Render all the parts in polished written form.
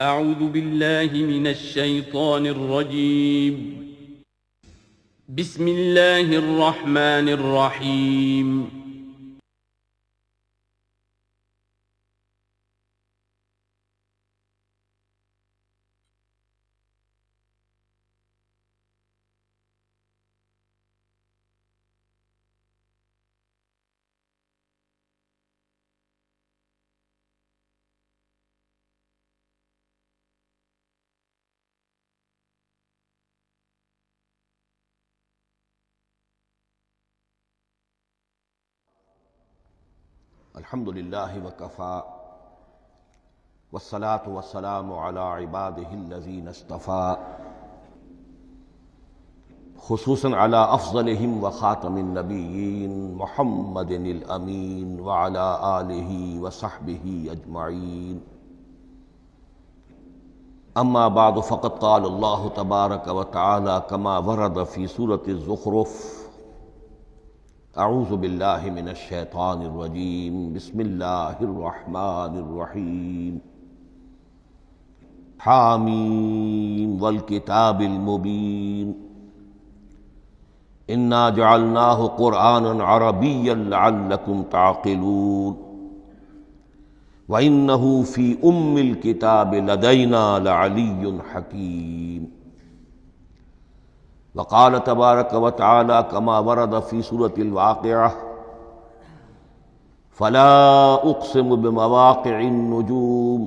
أعوذ بالله من الشيطان الرجيم. بسم الله الرحمن الرحيم. الحمد للہ وکفا والصلاة والسلام علی عباده الذین اصطفى، خصوصاً علی افضلہم وخاتم النبیین محمد الامین وعلی آلہ وصحبہ اجمعین. اما بعد فقد قال اللہ تبارک وتعالی کما ورد فی سورة الزخرف: اعوذ باللہ من الشیطان الرجیم، بسم اللہ الرحمن الرحیم. حامیم والکتاب المبین انا جعلناہ قرآنا عربیا لعلکم تعقلون وانہ فی الکتاب لدینا لعلی حکیم. وقال تبارک وتعالی کما ورد فی سورة الواقعہ: فلا اقسم بمواقع النجوم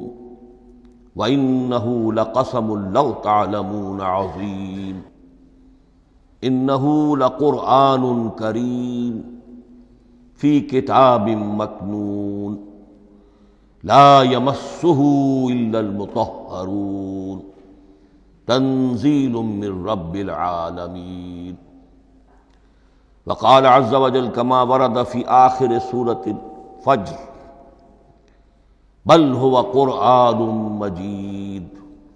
وانہ لقسم لو تعلمون عظیم انہ لقرآن کریم فی کتاب مکنون لا یمسہ الا المطہرون تنزیل من رب العالمین. وقال عز وجل کما ورد فی آخر سورة الفجر: بل هو قرآن مجید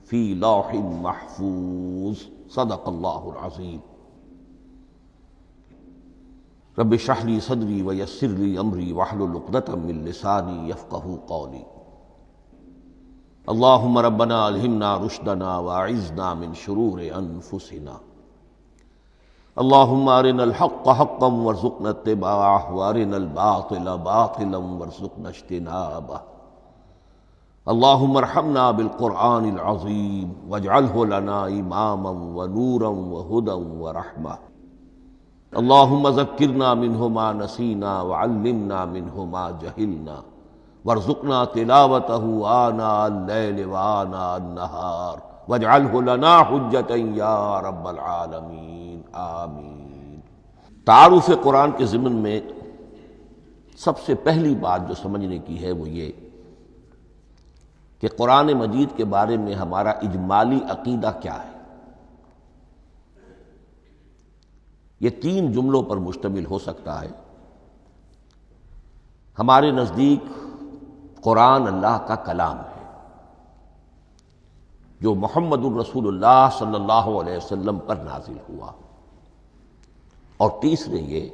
فی لوح محفوظ. صدق اللہ العظیم. رب اشرح لی صدری ویسر لی امری واحلل عقدۃ من لسانی یفقہوا قولی. اللہم ربنا الہمنا رشدنا واعذنا من شرور انفسنا. اللہم ارنا الحق حقا وارزقنا اتباعہ وارنا الباطل باطلا وارزقنا اجتنابہ. اللہم ارحمنا بالقرآن العظیم واجعلہ لنا اماما ونورا وہدی ورحمہ. اللہم ذکرنا منہ ما نسینا وعلمنا منہ ما جہلنا وارزقنا تلاوتہ آناء اللیل وآناء النہار واجعلہ لنا حجتا یا رب العالمین آمین. تعارف قرآن کے ضمن میں سب سے پہلی بات جو سمجھنے کی ہے وہ یہ کہ قرآن مجید کے بارے میں ہمارا اجمالی عقیدہ کیا ہے. یہ 3 جملوں پر مشتمل ہو سکتا ہے. ہمارے نزدیک قرآن اللہ کا کلام ہے جو محمد الرسول اللہ صلی اللہ علیہ وسلم پر نازل ہوا. اور تیسرے یہ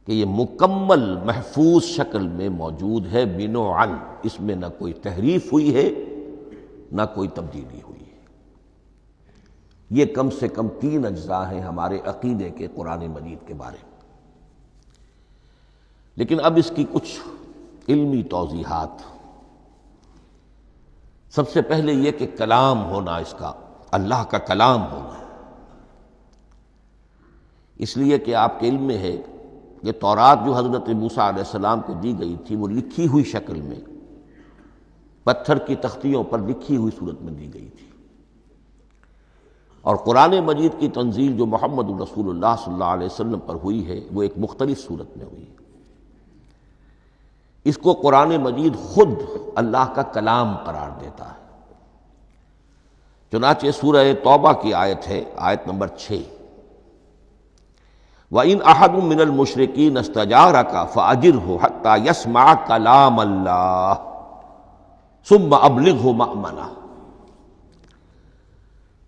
کہ یہ مکمل محفوظ شکل میں موجود ہے بنوعاً، اس میں نہ کوئی تحریف ہوئی ہے نہ کوئی تبدیلی ہوئی ہے. یہ کم سے کم 3 اجزاء ہیں ہمارے عقیدے کے قرآن مجید کے بارے میں. لیکن اب اس کی کچھ علمی توضیحات. سب سے پہلے یہ کہ کلام ہونا، اس کا اللہ کا کلام ہونا، اس لیے کہ آپ کے علم میں ہے کہ تورات جو حضرت موسیٰ علیہ السلام کو دی گئی تھی وہ لکھی ہوئی شکل میں پتھر کی تختیوں پر لکھی ہوئی صورت میں دی گئی تھی، اور قرآن مجید کی تنزیل جو محمد رسول اللہ صلی اللہ علیہ وسلم پر ہوئی ہے وہ ایک مختلف صورت میں ہوئی ہے. اس کو قرآن مجید خود اللہ کا کلام قرار دیتا ہے. چنانچہ سورہ توبہ کی آیت ہے، آیت نمبر 6: وَإِنْ أَحَدٌ مِّنَ الْمُشْرِكِينَ اسْتَجَارَكَ فَأَجِرْهُ حَتَّى يَسْمَعَ كَلَامَ اللَّهِ ثُمَّ أَبْلِغْهُ مَأْمَنَهُ.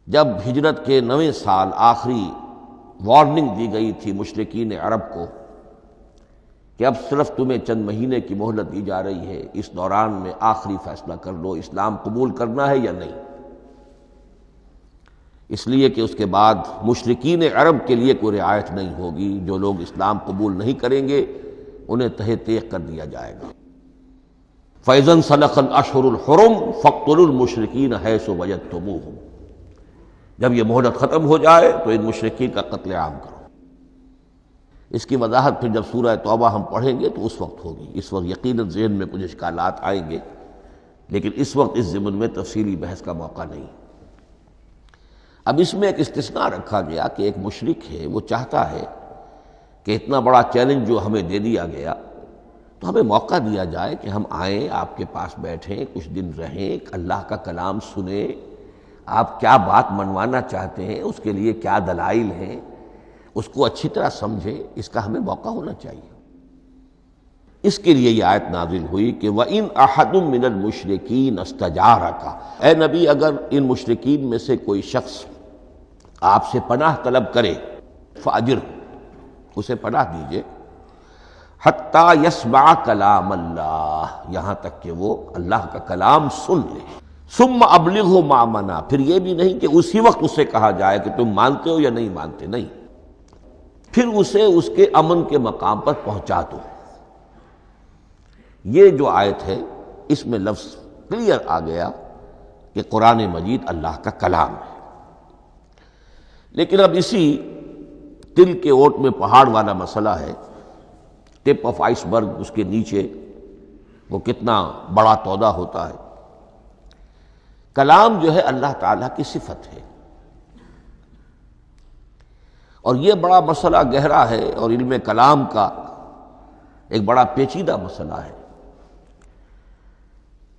جب ہجرت کے 9ویں سال آخری وارننگ دی گئی تھی مشرکین عرب کو کہ اب صرف تمہیں چند مہینے کی مہلت دی جا رہی ہے، اس دوران میں آخری فیصلہ کر لو اسلام قبول کرنا ہے یا نہیں، اس لیے کہ اس کے بعد مشرکین عرب کے لیے کوئی رعایت نہیں ہوگی، جو لوگ اسلام قبول نہیں کریں گے انہیں تہہ تیغ کر دیا جائے گا۔ فَإِذَا انسَلَخَ الْأَشْهُرُ الْحُرُمُ فَاقْتُلُوا الْمُشْرِكِينَ حَيْثُ وَجَدتُّمُوهُمْ، جب یہ مہلت ختم ہو جائے تو ان مشرکین کا قتل عام کرو۔ اس کی وضاحت پھر جب سورہ توبہ ہم پڑھیں گے تو اس وقت ہوگی، اس وقت یقیناً ذہن میں کچھ اشکالات آئیں گے، لیکن اس وقت اس ضمن میں تفصیلی بحث کا موقع نہیں۔ اب اس میں ایک استثناء رکھا گیا کہ ایک مشرک ہے، وہ چاہتا ہے کہ اتنا بڑا چیلنج جو ہمیں دے دیا گیا تو ہمیں موقع دیا جائے کہ ہم آئیں، آپ کے پاس بیٹھیں، کچھ دن رہیں، اللہ کا کلام سنیں، آپ کیا بات منوانا چاہتے ہیں، اس کے لیے کیا دلائل ہیں، اس کو اچھی طرح سمجھیں، اس کا ہمیں موقع ہونا چاہیے۔ اس کے لیے یہ آیت نازل ہوئی کہ وَإِنْ أَحَدٌ مِّنَ الْمُشْرِكِينَ اسْتَجَارَكَ، اے نبی اگر ان مشرکین میں سے کوئی شخص آپ سے پناہ طلب کرے فَأَجِرْهُ، اسے پناہ دیجئے، حَتَّى يَسْمَعَ كَلَامَ اللَّهِ، یہاں تک کہ وہ اللہ کا کلام سن لے، ثُمَّ أَبْلِغْهُ مَأْمَنًا، پھر یہ بھی نہیں کہ اسی وقت اسے کہا جائے کہ تم مانتے ہو یا نہیں مانتے، نہیں، پھر اسے اس کے امن کے مقام پر پہنچا دو۔ یہ جو آیت ہے اس میں لفظ کلیئر آ گیا کہ قرآن مجید اللہ کا کلام ہے، لیکن اب اسی تل کے اوٹ میں پہاڑ والا مسئلہ ہے، ٹپ آف آئس برگ، اس کے نیچے وہ کتنا بڑا تودا ہوتا ہے۔ کلام جو ہے اللہ تعالیٰ کی صفت ہے، اور یہ بڑا مسئلہ گہرا ہے، اور علم کلام کا ایک بڑا پیچیدہ مسئلہ ہے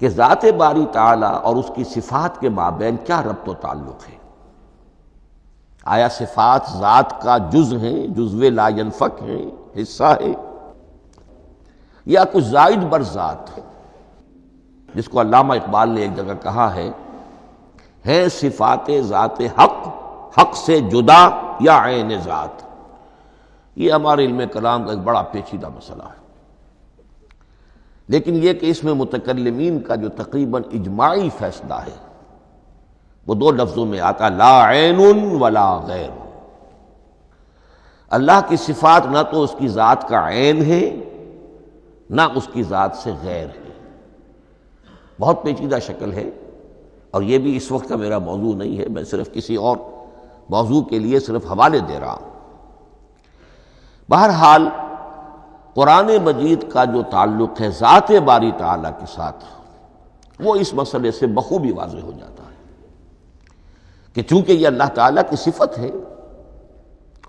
کہ ذات باری تعالیٰ اور اس کی صفات کے مابین کیا ربط و تعلق ہے۔ آیا صفات ذات کا جز ہیں، جزو لا ینفک ہیں، حصہ ہے، یا کچھ زائد بر ذات ہے، جس کو علامہ اقبال نے ایک جگہ کہا ہے صفات ذات حق، حق سے جدا یا عین ذات۔ یہ ہمارے علم کلام کا ایک بڑا پیچیدہ مسئلہ ہے، لیکن یہ کہ اس میں متکلمین کا جو تقریباً اجماعی فیصلہ ہے وہ دو لفظوں میں آتا، لا عین ولا غیر۔ اللہ کی صفات نہ تو اس کی ذات کا عین ہے نہ اس کی ذات سے غیر ہے، بہت پیچیدہ شکل ہے، اور یہ بھی اس وقت کا میرا موضوع نہیں ہے، میں صرف کسی اور موضوع کے لیے صرف حوالے دے رہا ہوں۔ بہرحال قرآن مجید کا جو تعلق ہے ذات باری تعالیٰ کے ساتھ، وہ اس مسئلے سے بخوبی واضح ہو جاتا ہے کہ چونکہ یہ اللہ تعالیٰ کی صفت ہے،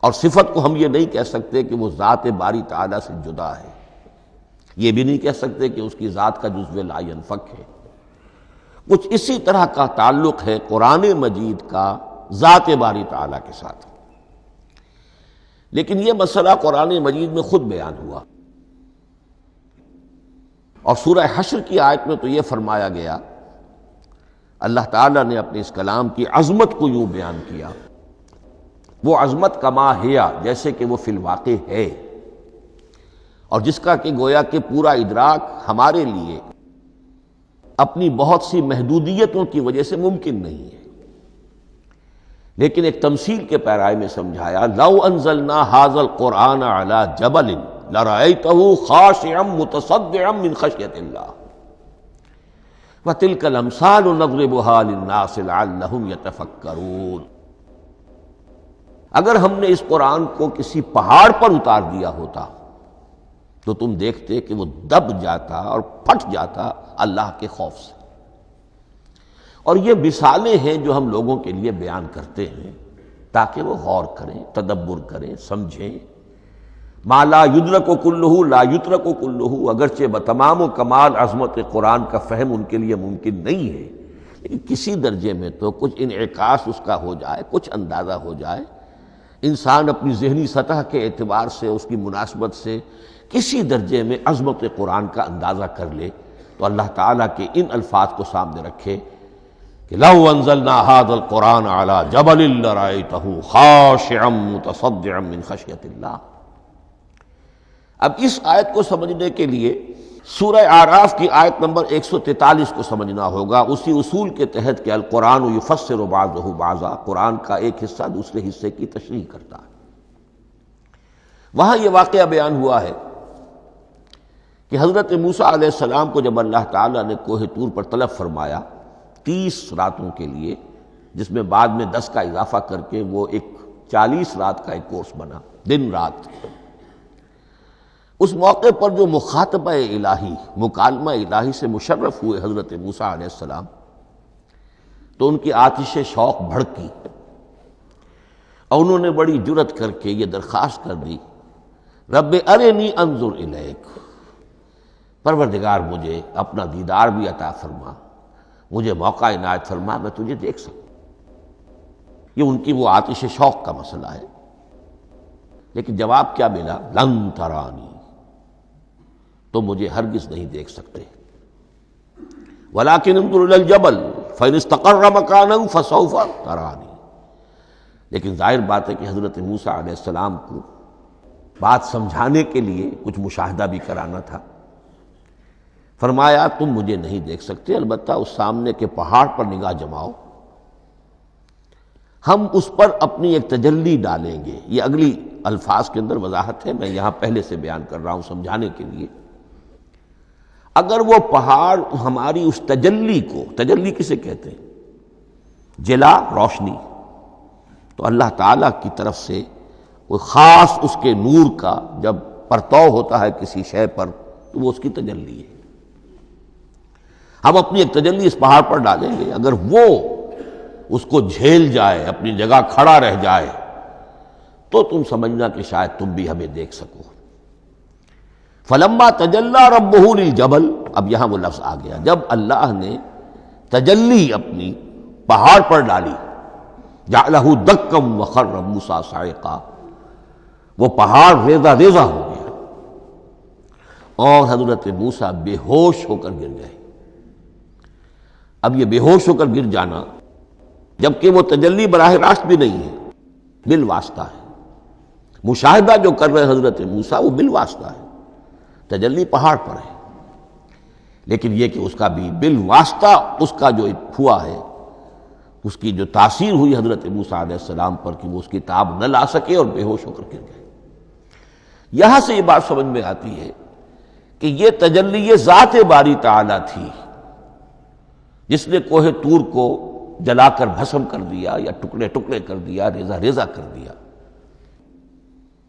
اور صفت کو ہم یہ نہیں کہہ سکتے کہ وہ ذات باری تعالیٰ سے جدا ہے، یہ بھی نہیں کہہ سکتے کہ اس کی ذات کا جزو لا ینفک ہے، کچھ اسی طرح کا تعلق ہے قرآن مجید کا ذات باری تعالیٰ کے ساتھ۔ لیکن یہ مسئلہ قرآن مجید میں خود بیان ہوا، اور سورہ حشر کی آیت میں تو یہ فرمایا گیا، اللہ تعالیٰ نے اپنے اس کلام کی عظمت کو یوں بیان کیا، وہ عظمت کما ہیا، جیسے کہ وہ فی الواقع ہے، اور جس کا کہ گویا کہ پورا ادراک ہمارے لیے اپنی بہت سی محدودیتوں کی وجہ سے ممکن نہیں ہے، لیکن ایک تمثیل کے پیرائے میں سمجھایا، لو انزلنا ھذا القرآن علی جبل لرأیتہ خاشعا متصدعا من خشیۃ اللہ وتلک الامثال نضربها للناس لعلهم یتفکرون۔ اگر ہم نے اس قرآن کو کسی پہاڑ پر اتار دیا ہوتا تو تم دیکھتے کہ وہ دب جاتا اور پھٹ جاتا اللہ کے خوف سے۔ اور یہ مثالیں ہیں جو ہم لوگوں کے لیے بیان کرتے ہیں تاکہ وہ غور کریں، تدبر کریں، سمجھیں۔ ما لا یدرک کلہ لا یترک کلہ، اگرچہ بتمام و کمال عظمت قرآن کا فہم ان کے لیے ممکن نہیں ہے، لیکن کسی درجے میں تو کچھ انعکاس اس کا ہو جائے، کچھ اندازہ ہو جائے، انسان اپنی ذہنی سطح کے اعتبار سے، اس کی مناسبت سے کسی درجے میں عظمت قرآن کا اندازہ کر لے، تو اللہ تعالیٰ کے ان الفاظ کو سامنے رکھے کہ لو انزلنا ھذا القرآن علی جبل لرأیتہ خاشعا متصدعا من خشیۃ اللہ۔ اب اس آیت کو سمجھنے کے لیے سورہ اعراف کی آیت نمبر 143 کو سمجھنا ہوگا، اسی اصول کے تحت کہ القرآن یفسر بعضہ بعضا، قرآن کا ایک حصہ دوسرے حصے کی تشریح کرتا ہے۔ وہاں یہ واقعہ بیان ہوا ہے کہ حضرت موسیٰ علیہ السلام کو جب اللہ تعالیٰ نے کوہ طور پر طلب فرمایا 30 راتوں کے لیے، جس میں بعد میں 10 کا اضافہ کر کے وہ ایک 40 رات کا ایک کورس بنا، دن رات، اس موقع پر جو مخاطبہ الہی، مکالمہ الہی سے مشرف ہوئے حضرت موسیٰ علیہ السلام، تو ان کی آتش شوق بھڑکی اور انہوں نے بڑی جرأت کر کے یہ درخواست کر دی، رب ارنی انظر الیک، پروردگار مجھے اپنا دیدار بھی عطا فرما، مجھے موقع عنایت فرما، میں تجھے دیکھ سکوں۔ یہ ان کی وہ آتش شوق کا مسئلہ ہے۔ لیکن جواب کیا ملا؟ لن ترانی، تو مجھے ہرگز نہیں دیکھ سکتے، ولیکن انظر الی الجبل فإن استقر مکانہ فسوف ترانی۔ لیکن ظاہر بات ہے کہ حضرت موسیٰ علیہ السلام کو بات سمجھانے کے لیے کچھ مشاہدہ بھی کرانا تھا۔ فرمایا تم مجھے نہیں دیکھ سکتے، البتہ اس سامنے کے پہاڑ پر نگاہ جماؤ، ہم اس پر اپنی ایک تجلی ڈالیں گے۔ یہ اگلی الفاظ کے اندر وضاحت ہے، میں یہاں پہلے سے بیان کر رہا ہوں سمجھانے کے لیے۔ اگر وہ پہاڑ ہماری اس تجلی کو، تجلی کسے کہتے ہیں؟ جلا، روشنی، تو اللہ تعالیٰ کی طرف سے وہ خاص اس کے نور کا جب پرتو ہوتا ہے کسی شے پر تو وہ اس کی تجلی ہے۔ ہم اپنی ایک تجلی اس پہاڑ پر ڈالیں گے، اگر وہ اس کو جھیل جائے، اپنی جگہ کھڑا رہ جائے، تو تم سمجھنا کہ شاید تم بھی ہمیں دیکھ سکو۔ فلما تجلی ربہ للجبل، اب یہاں وہ لفظ آ گیا، جب اللہ نے تجلی اپنی پہاڑ پر ڈالی، جعلہ دکا وخر موسیٰ صعقا، وہ پہاڑ ریزہ ریزہ ہو گیا اور حضرت موسیٰ بے ہوش ہو کر گر گئے۔ اب یہ بے ہوش ہو کر گر جانا، جبکہ وہ تجلی براہ راست بھی نہیں ہے، بالواسطہ ہے۔ مشاہدہ جو کر رہے حضرت موسیٰ وہ بالواسطہ ہے، تجلی پہاڑ پر ہے، لیکن یہ کہ اس کا بھی بالواسطہ اس کا جو ہوا ہے، اس کی جو تاثیر ہوئی حضرت موسیٰ علیہ السلام پر کہ وہ اس کی تاب نہ لا سکے اور بے ہوش ہو کر گر گئے۔ یہاں سے یہ بات سمجھ میں آتی ہے کہ یہ تجلی ذات باری تعالیٰ تھی جس نے کوہ طور کو جلا کر بھسم کر دیا، یا ٹکڑے ٹکڑے کر دیا، ریزہ ریزہ کر دیا۔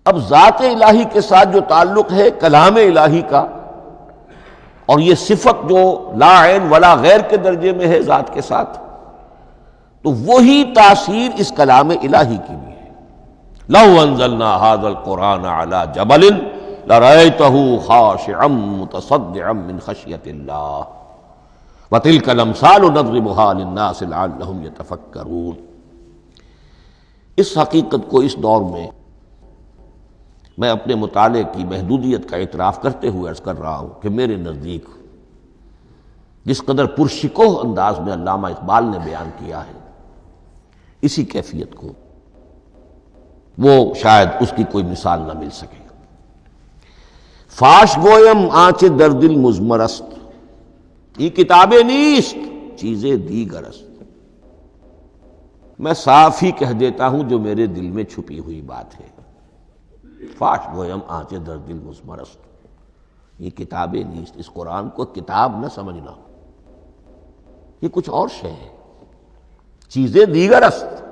اب ذات الہی کے ساتھ جو تعلق ہے کلام الہی کا، اور یہ صفت جو لا عین ولا غیر کے درجے میں ہے ذات کے ساتھ، تو وہی تاثیر اس کلام الہی کی بھی ہے۔ لو انزلنا هذا القرآن على جبل لرأيته خاشعا متصدعا من خشية الله وتلك الامثال نضربها للناس لعلهم يتفكرون۔ اس حقیقت کو اس دور میں میں اپنے مطالعے کی محدودیت کا اعتراف کرتے ہوئے عرض کر رہا ہوں کہ میرے نزدیک جس قدر پرشکوہ انداز میں علامہ اقبال نے بیان کیا ہے، اسی کیفیت کو وہ شاید اس کی کوئی مثال نہ مل سکے۔ فاش گویم آنچ در دل مزمرست، یہ کتابیں نیست چیزیں دیگرست، میں صاف ہی کہہ دیتا ہوں جو میرے دل میں چھپی ہوئی بات ہے۔ فاش گویم آنچ در دل مزمرست، یہ کتابیں نیست، اس قرآن کو کتاب نہ سمجھنا، یہ کچھ اور شے ہے، چیزیں دیگر است۔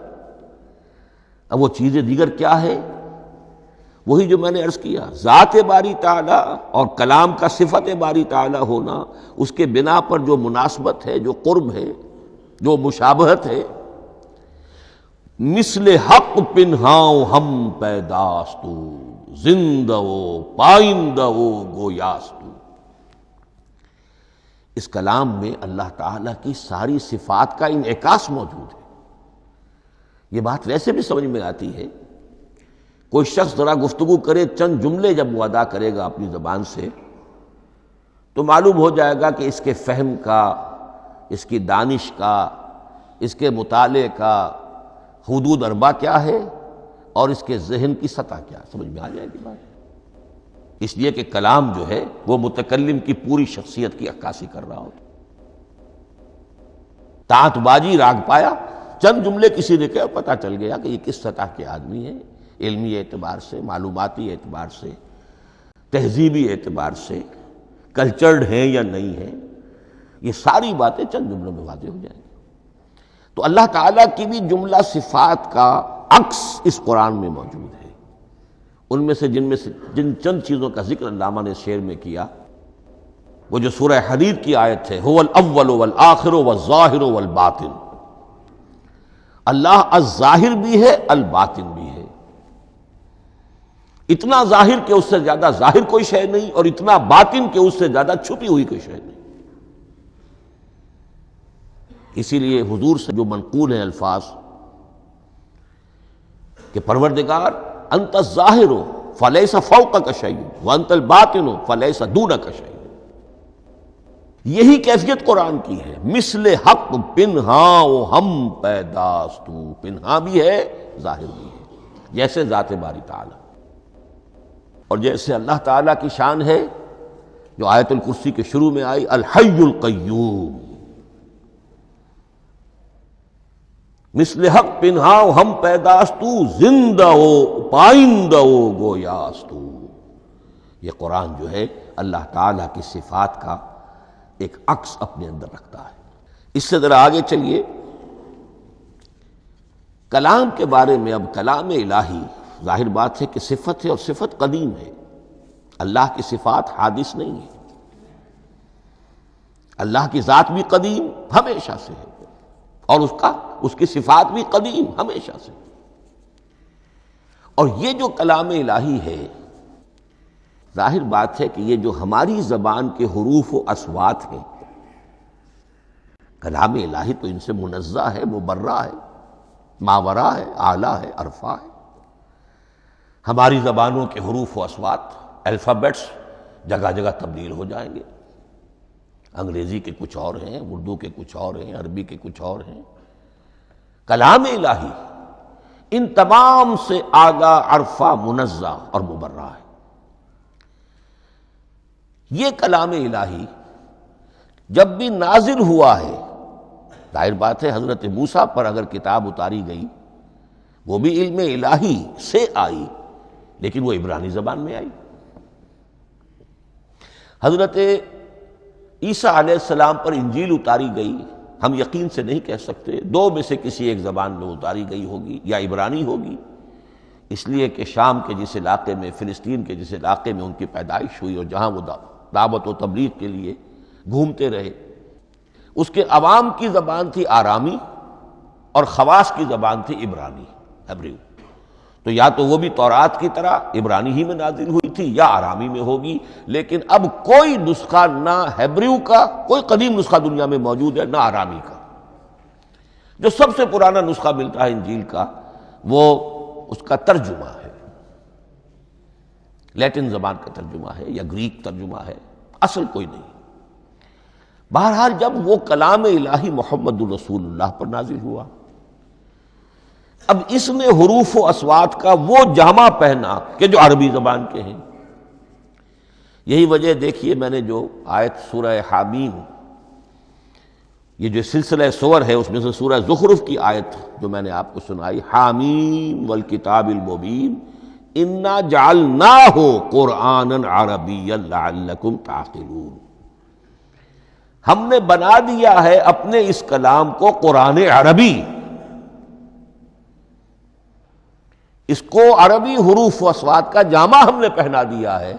اب وہ چیزیں دیگر کیا ہے؟ وہی جو میں نے عرض کیا، ذات باری تعالیٰ اور کلام کا صفت باری تعالیٰ ہونا، اس کے بنا پر جو مناسبت ہے، جو قرب ہے، جو مشابہت ہے۔ مثل حق پنہاؤ ہم پیداستو، زندہ و پائندہ و گویاستو۔ اس کلام میں اللہ تعالیٰ کی ساری صفات کا انعکاس موجود ہے۔ یہ بات ویسے بھی سمجھ میں آتی ہے، کوئی شخص ذرا گفتگو کرے، چند جملے جب وہ ادا کرے گا اپنی زبان سے، تو معلوم ہو جائے گا کہ اس کے فہم کا، اس کی دانش کا، اس کے مطالعے کا حدود اربع کیا ہے اور اس کے ذہن کی سطح کیا، سمجھ میں آ جائے گی بات۔ اس لیے کہ کلام جو ہے وہ متکلم کی پوری شخصیت کی عکاسی کر رہا ہوتا. تانت بازی راگ پایا، چند جملے کسی نے کہا، پتہ چل گیا کہ یہ کس سطح کے آدمی ہیں، علمی اعتبار سے، معلوماتی اعتبار سے، تہذیبی اعتبار سے، کلچرڈ ہیں یا نہیں ہیں. یہ ساری باتیں چند جملوں میں واضح ہو جائیں گی. تو اللہ تعالیٰ کی بھی جملہ صفات کا عکس اس قرآن میں موجود ہے. ان میں سے جن چند چیزوں کا ذکر علامہ نے شعر میں کیا، وہ جو سورہ حدید کی آیت ہے، هو الاول والآخر والظاہر والباطن. اللہ الظاہر بھی ہے، الباطن بھی ہے. اتنا ظاہر کہ اس سے زیادہ ظاہر کوئی شے نہیں، اور اتنا باطن کہ اس سے زیادہ چھپی ہوئی کوئی شے نہیں. اسی لیے حضور سے جو منقول ہیں الفاظ کہ پروردگار انت الظاہر فلیس فوقک شیء وانت الباطن فلیس دونک شیء. یہی کیفیت قرآن کی ہے. مثل حق پنہاں و ہم پیداستو، پنہاں بھی ہے ظاہر بھی ہے، جیسے ذات باری تعالی. اور جیسے اللہ تعالیٰ کی شان ہے جو آیت الکرسی کے شروع میں آئی، الحی القیوم. مثل حق پنہاں و ہم پیداستو، زندہ و پائندہ و گویاستو. یہ قرآن جو ہے اللہ تعالیٰ کی صفات کا ایک عکس اپنے اندر رکھتا ہے. اس سے ذرا آگے چلیے. کلام کے بارے میں اب کلام الہی ظاہر بات ہے کہ صفت ہے، اور صفت قدیم ہے. اللہ کی صفات حادث نہیں ہے. اللہ کی ذات بھی قدیم ہمیشہ سے ہے، اور اس کی صفات بھی قدیم ہمیشہ سے. اور یہ جو کلام الہی ہے، ظاہر بات ہے کہ یہ جو ہماری زبان کے حروف و اصوات ہیں، کلام الہی تو ان سے منزہ ہے، مبرہ ہے، ماورا ہے، اعلیٰ ہے، عرفہ ہے. ہماری زبانوں کے حروف و اصوات، الفابیٹس جگہ جگہ تبدیل ہو جائیں گے. انگریزی کے کچھ اور ہیں، اردو کے کچھ اور ہیں، عربی کے کچھ اور ہیں. کلام الہی ان تمام سے آگاہ، عرفہ، منزہ اور مبرہ ہے. یہ کلام الہی جب بھی نازل ہوا ہے، ظاہر بات ہے حضرت موسیٰ پر اگر کتاب اتاری گئی وہ بھی علم الہی سے آئی، لیکن وہ عبرانی زبان میں آئی. حضرت عیسیٰ علیہ السلام پر انجیل اتاری گئی، ہم یقین سے نہیں کہہ سکتے، دو میں سے کسی ایک زبان میں اتاری گئی ہوگی، یا عبرانی ہوگی، اس لیے کہ شام کے جس علاقے میں، فلسطین کے جس علاقے میں ان کی پیدائش ہوئی اور جہاں وہ دعوت و تبلیغ کے لیے گھومتے رہے، اس کے عوام کی زبان تھی آرامی، اور خواص کی زبان تھی عبرانی، ہیبریو. تو یا تو وہ بھی تورات کی طرح عبرانی ہی میں نازل ہوئی تھی، یا آرامی میں ہوگی. لیکن اب کوئی نسخہ نہ ہیبریو کا، کوئی قدیم نسخہ دنیا میں موجود ہے، نہ آرامی کا. جو سب سے پرانا نسخہ ملتا ہے انجیل کا، وہ اس کا ترجمہ ہے، لیٹن زبان کا ترجمہ ہے یا گریک ترجمہ ہے، اصل کوئی نہیں. بہرحال جب وہ کلام الہی محمد الرسول اللہ پر نازل ہوا، اب اس نے حروف و اصوات کا وہ جامہ پہنا کہ جو عربی زبان کے ہیں. یہی وجہ دیکھیے، میں نے جو آیت سورہ حامیم، یہ جو سلسلہ سور ہے اس میں سے سورہ زخرف کی آیت جو میں نے آپ کو سنائی، حامیم والکتاب المبین انا جعلناہ قرآنا عربیا لعلکم تعقلون. ہم نے بنا دیا ہے اپنے اس کلام کو قرآن عربی، اس کو عربی حروف و اصوات کا جامہ ہم نے پہنا دیا ہے.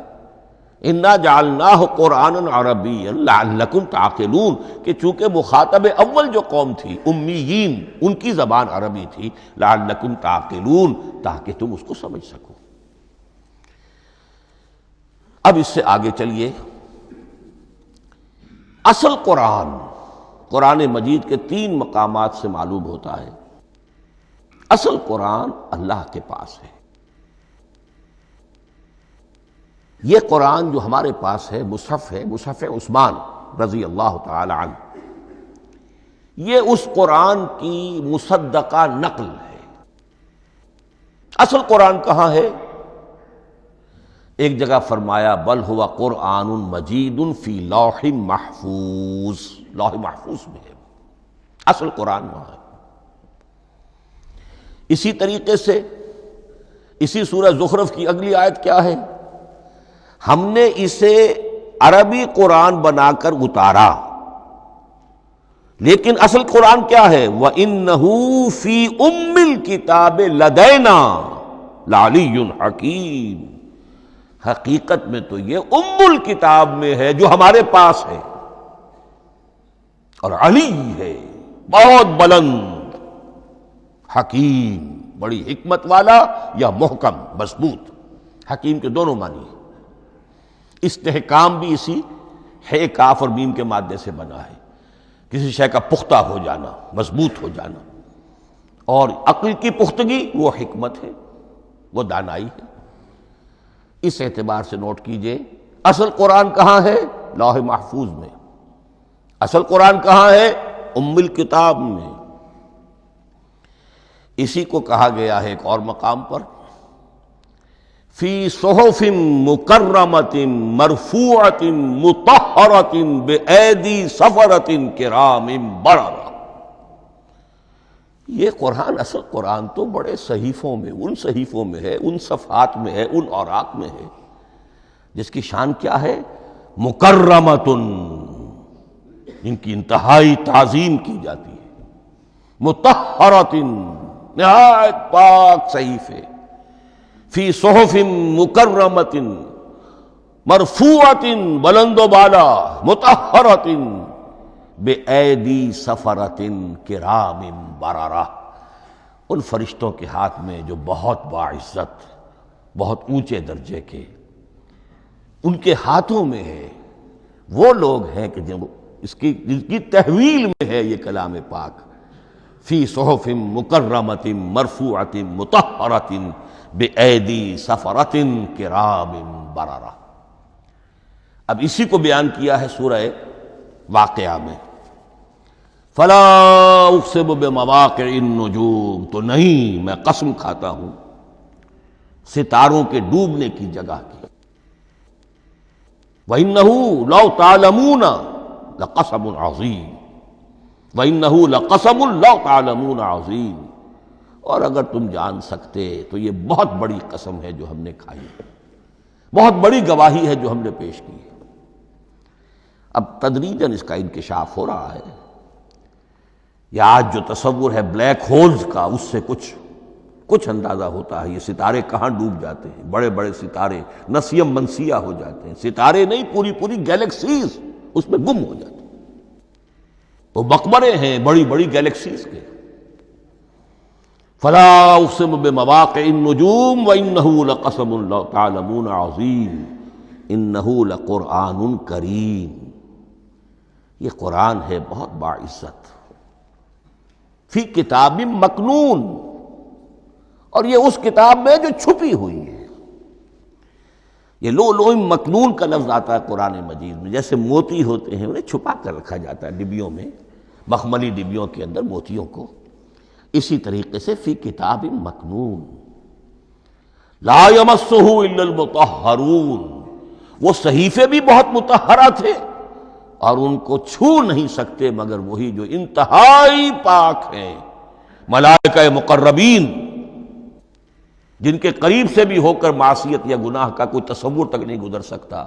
انا جعلناہ قرآنا عربیا لعلکم تعقلون، کہ چونکہ مخاطب اول جو قوم تھی امیین، ان کی زبان عربی تھی، لعلکم تعقلون، تاکہ تم اس کو سمجھ سکو. اب اس سے آگے چلیے. اصل قرآن مجید کے 3 مقامات سے معلوم ہوتا ہے. اصل قرآن اللہ کے پاس ہے. یہ قرآن جو ہمارے پاس ہے مصحف عثمان رضی اللہ تعالی عنہ، یہ اس قرآن کی مصدقہ نقل ہے. اصل قرآن کہاں ہے؟ ایک جگہ فرمایا بل ہوا قرآن مجید فی لوح محفوظ، لوح محفوظ میں ہے، اصل قرآن وہاں ہے۔ اسی طریقے سے اسی سورہ زخرف کی اگلی آیت کیا ہے؟ ہم نے اسے عربی قرآن بنا کر اتارا، لیکن اصل قرآن کیا ہے؟ وَإِنَّهُ فِي أُمِّ الْكِتَابِ لَدَيْنَا لَعَلِيٌّ حَكِيمٌ، حقیقت میں تو یہ ام الکتاب میں ہے جو ہمارے پاس ہے، اور علی ہے بہت بلند، حکیم بڑی حکمت والا، یا محکم مضبوط۔ حکیم کے دونوں معنی ہیں۔ استحکام بھی اسی ہے کاف اور میم کے مادے سے بنا ہے، کسی شے کا پختہ ہو جانا، مضبوط ہو جانا، اور عقل کی پختگی وہ حکمت ہے، وہ دانائی ہے۔ اس اعتبار سے نوٹ کیجئے اصل قرآن کہاں ہے؟ لوح محفوظ میں۔ اصل قرآن کہاں ہے؟ ام الکتاب میں۔ اسی کو کہا گیا ہے ایک اور مقام پر فی صحف مکرمۃ مرفوعۃ مطہرۃ بأیدی سفرۃ کرام بررہ۔ یہ قرآن، اصل قرآن تو بڑے صحیفوں میں، ان صحیفوں میں ہے، ان صفحات میں ہے، ان اوراق میں ہے، جس کی شان کیا ہے؟ مکرمۃ، جن کی انتہائی تعظیم کی جاتی ہے، مطہرۃ، نہایت پاک صحیفے، فی صحف مکرمۃ مرفوعۃ، بلند و بالا، مطہرۃ بِأَیْدِی سَفَرَةٍ کِرَامٍ بَرَرَةٍ، ان فرشتوں کے ہاتھ میں جو بہت باعزت، بہت اونچے درجے کے، ان کے ہاتھوں میں ہے۔ وہ لوگ ہیں کہ جن کی تحویل میں ہے یہ کلام پاک، فی صحف مکرمۃ مرفوعۃ مطہرۃ بِأَیْدِی سَفَرَةٍ کِرَامٍ بَرَرَةٍ۔ اب اسی کو بیان کیا ہے سورہ واقعہ میں، فلا اقسم بمواقع النجوم، تو نہیں، میں قسم کھاتا ہوں ستاروں کے ڈوبنے کی جگہ کی۔ وَإِنَّهُ لَوْ تَعْلَمُونَ لَقَسَمٌ عَظِيمٌ، وَإِنَّهُ لَقَسَمٌ لَوْ تَعْلَمُونَ عَظِيمٌ، اور اگر تم جان سکتے تو یہ بہت بڑی قسم ہے جو ہم نے کھائی ہے، بہت بڑی گواہی ہے جو ہم نے پیش کی ہے۔ اب تدریجاً اس کا انکشاف ہو رہا ہے۔ یہ آج جو تصور ہے بلیک ہولز کا، اس سے کچھ اندازہ ہوتا ہے یہ ستارے کہاں ڈوب جاتے ہیں۔ بڑے بڑے ستارے نسیم منسیہ ہو جاتے ہیں، ستارے نہیں، پوری گیلیکسیز اس میں گم ہو جاتے ہیں۔ وہ مقبرے ہیں بڑی بڑی گیلیکسیز کے۔ فلا اقسم بمواقع النجوم وانه لقسم لو تعلمون عظیم انه لقرآن کریم، یہ قرآن ہے بہت باعزت، فی کتاب مکنون، اور یہ اس کتاب میں جو چھپی ہوئی ہے۔ یہ لؤلؤ مکنون کا لفظ آتا ہے قرآن مجید میں، جیسے موتی ہوتے ہیں انہیں چھپا کر رکھا جاتا ہے ڈبیوں میں، مخملی ڈبیوں کے اندر موتیوں کو، اسی طریقے سے فی کتاب مکنون، لا یمسہ الا المطہرون، وہ صحیفے بھی بہت مطہرہ تھے اور ان کو چھو نہیں سکتے مگر وہی جو انتہائی پاک ہیں، ملائکہ مقربین، جن کے قریب سے بھی ہو کر معصیت یا گناہ کا کوئی تصور تک نہیں گزر سکتا،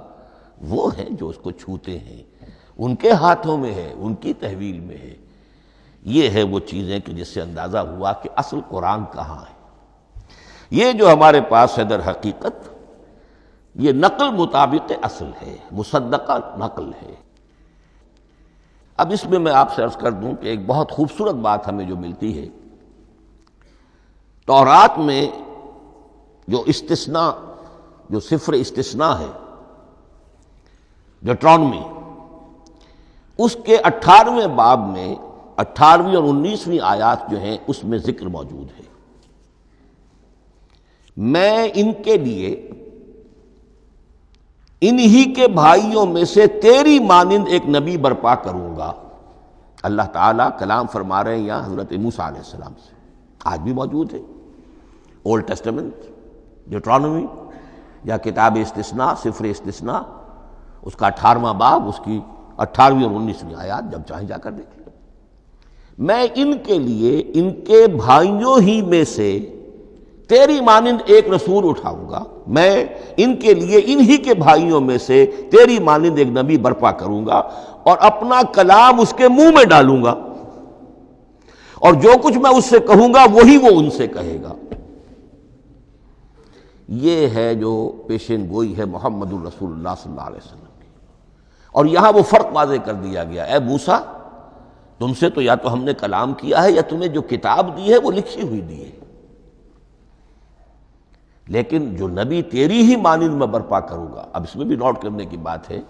وہ ہیں جو اس کو چھوتے ہیں، ان کے ہاتھوں میں ہے، ان کی تحویل میں ہے۔ یہ ہے وہ چیزیں کہ جس سے اندازہ ہوا کہ اصل قرآن کہاں ہے۔ یہ جو ہمارے پاس ہے در حقیقت یہ نقل مطابق اصل ہے، مصدقہ نقل ہے۔ اب اس میں آپ سے عرض کر دوں کہ ایک بہت خوبصورت بات ہمیں جو ملتی ہے، تورات میں جو استثناء، جو صفر استثناء ہے، ڈیوٹرانومی، اس کے 18ویں باب میں 18ویں اور 19ویں آیات جو ہیں اس میں ذکر موجود ہے، میں ان کے لیے انہی کے بھائیوں میں سے تیری مانند ایک نبی برپا کروں گا۔ اللہ تعالیٰ کلام فرما رہے ہیں یہاں حضرت موسیٰ علیہ السلام سے، آج بھی موجود ہے، اولڈ ٹیسٹمنٹ، ڈیوٹرانومی، یا کتاب استثناء سفر استثناء اس کا 18واں باب اس کی 18ویں اور 19ویں آیات، جب چاہیں جا کر دیکھ لیں۔ میں ان کے لیے ان کے بھائیوں ہی میں سے تیری مانند ایک رسول اٹھاؤں گا، میں ان کے لیے انہی کے بھائیوں میں سے تیری مانند ایک نبی برپا کروں گا اور اپنا کلام اس کے منہ میں ڈالوں گا، اور جو کچھ میں اس سے کہوں گا وہی وہ ان سے کہے گا۔ یہ ہے جو پیشین گوئی ہے محمد الرسول اللہ صلی اللہ علیہ وسلم کی۔ اور یہاں وہ فرق واضح کر دیا گیا، اے موسیٰ تم سے تو یا تو ہم نے کلام کیا ہے یا تمہیں جو کتاب دی ہے وہ لکھی ہوئی دی ہے، لیکن جو نبی تیری ہی مانند میں برپا کروں گا۔ اب اس میں بھی نوٹ کرنے کی بات ہے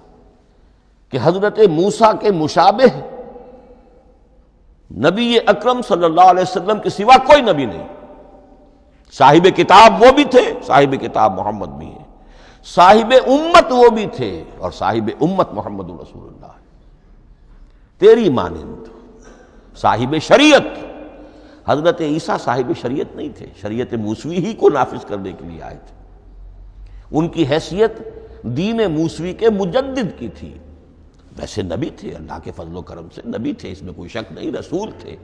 کہ حضرت موسیٰ کے مشابہ نبی اکرم صلی اللہ علیہ وسلم کے سوا کوئی نبی نہیں۔ صاحب کتاب وہ بھی تھے، صاحب کتاب محمد بھی ہیں، صاحب امت وہ بھی تھے، اور صاحب امت محمد رسول اللہ ہے تیری مانند۔ صاحب شریعت، حضرت عیسیٰ صاحب شریعت نہیں تھے، شریعت موسوی ہی کو نافذ کرنے کے لیے آئے تھے۔ ان کی حیثیت دین موسوی کے مجدد کی تھی، ویسے نبی تھے، اللہ کے فضل و کرم سے نبی تھے، اس میں کوئی شک نہیں، رسول تھے،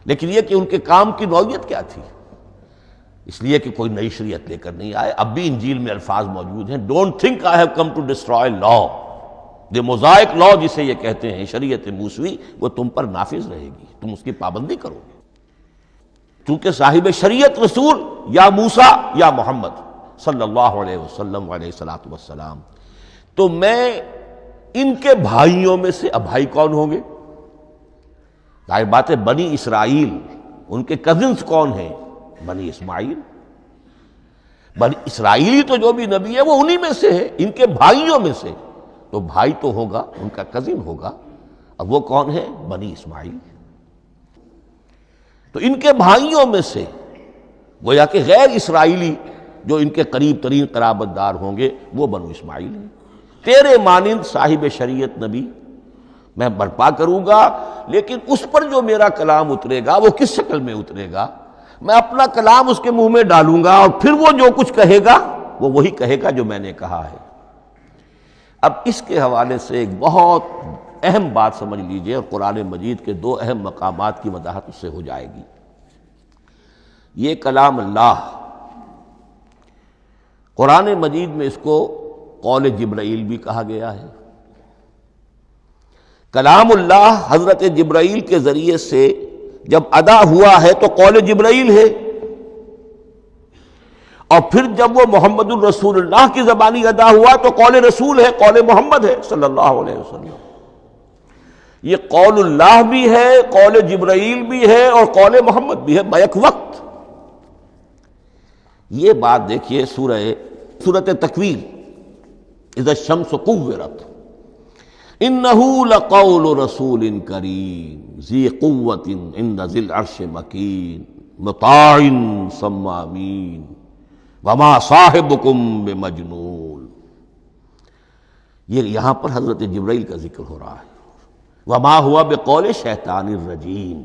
لیکن یہ کہ ان کے کام کی نوعیت کیا تھی، اس لیے کہ کوئی نئی شریعت لے کر نہیں آئے۔ اب بھی انجیل میں الفاظ موجود ہیں، don't think I have come to destroy law, the Mosaic law جسے یہ کہتے ہیں، شریعت موسوی، وہ تم پر نافذ رہے گی، تم اس کی پابندی کرو گے، چونکہ صاحب شریعت رسول یا موسیٰ یا محمد صلی اللہ علیہ وسلم علیہ الصلوۃ والسلام۔ تو میں ان کے بھائیوں میں سے، اب بھائی کون ہوں گے؟ ظاہر بات ہے بنی اسرائیل، ان کے کزنز کون ہیں؟ بنی اسماعیل۔ بنی اسرائیلی تو جو بھی نبی ہے وہ انہی میں سے ہے، ان کے بھائیوں میں سے، تو بھائی تو ہوگا، ان کا کزن ہوگا، اب وہ کون ہے؟ بنی اسماعیل۔ تو ان کے بھائیوں میں سے گویا کہ غیر اسرائیلی جو ان کے قریب ترین قرابت دار ہوں گے وہ بنو اسماعیل ہیں۔ تیرے مانند صاحب شریعت نبی میں برپا کروں گا، لیکن اس پر جو میرا کلام اترے گا وہ کس شکل میں اترے گا؟ میں اپنا کلام اس کے منہ میں ڈالوں گا، اور پھر وہ جو کچھ کہے گا وہ وہی کہے گا جو میں نے کہا ہے۔ اب اس کے حوالے سے ایک بہت اہم بات سمجھ لیجئے، اور قرآن مجید کے 2 اہم مقامات کی وضاحت اس سے ہو جائے گی۔ یہ کلام اللہ، قرآن مجید میں اس کو قول جبرائیل بھی کہا گیا ہے۔ کلام اللہ حضرت جبرائیل کے ذریعے سے جب ادا ہوا ہے تو قول جبرائیل ہے، اور پھر جب وہ محمد الرسول اللہ کی زبانی ادا ہوا تو قول رسول ہے، قول محمد ہے صلی اللہ علیہ وسلم۔ یہ قول اللہ بھی ہے، قول جبرائیل بھی ہے، اور قول محمد بھی ہے بیک وقت۔ یہ بات دیکھیے سورۃ تکویر، اذا الشمس کورت، انہ لقول رسول کریم ذی قوت عند ذی العرش مکین مطاع ثم امین وما صاحبکم بمجنون۔ یہ یہاں پر حضرت جبرائیل کا ذکر ہو رہا ہے۔ وما ہوا بقول شیطان الرجیم،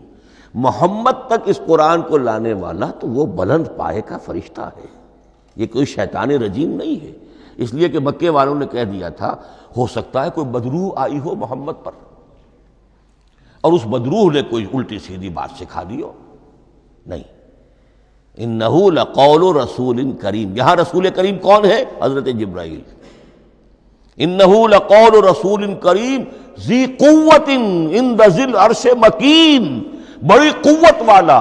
محمد تک اس قرآن کو لانے والا تو وہ بلند پائے کا فرشتہ ہے، یہ کوئی شیطان رجیم نہیں ہے، اس لیے کہ مکے والوں نے کہہ دیا تھا ہو سکتا ہے کوئی بدروح آئی ہو محمد پر، اور اس بدروح نے کوئی الٹی سیدھی بات سکھا دی ہو، نہیں۔ انہ لقول رسول کریم، یہاں رسول کریم کون ہے؟ حضرت جبرائیل۔ انہ لقول رسول کریم ذی قوت عند ذی العرش مکین، بڑی قوت والا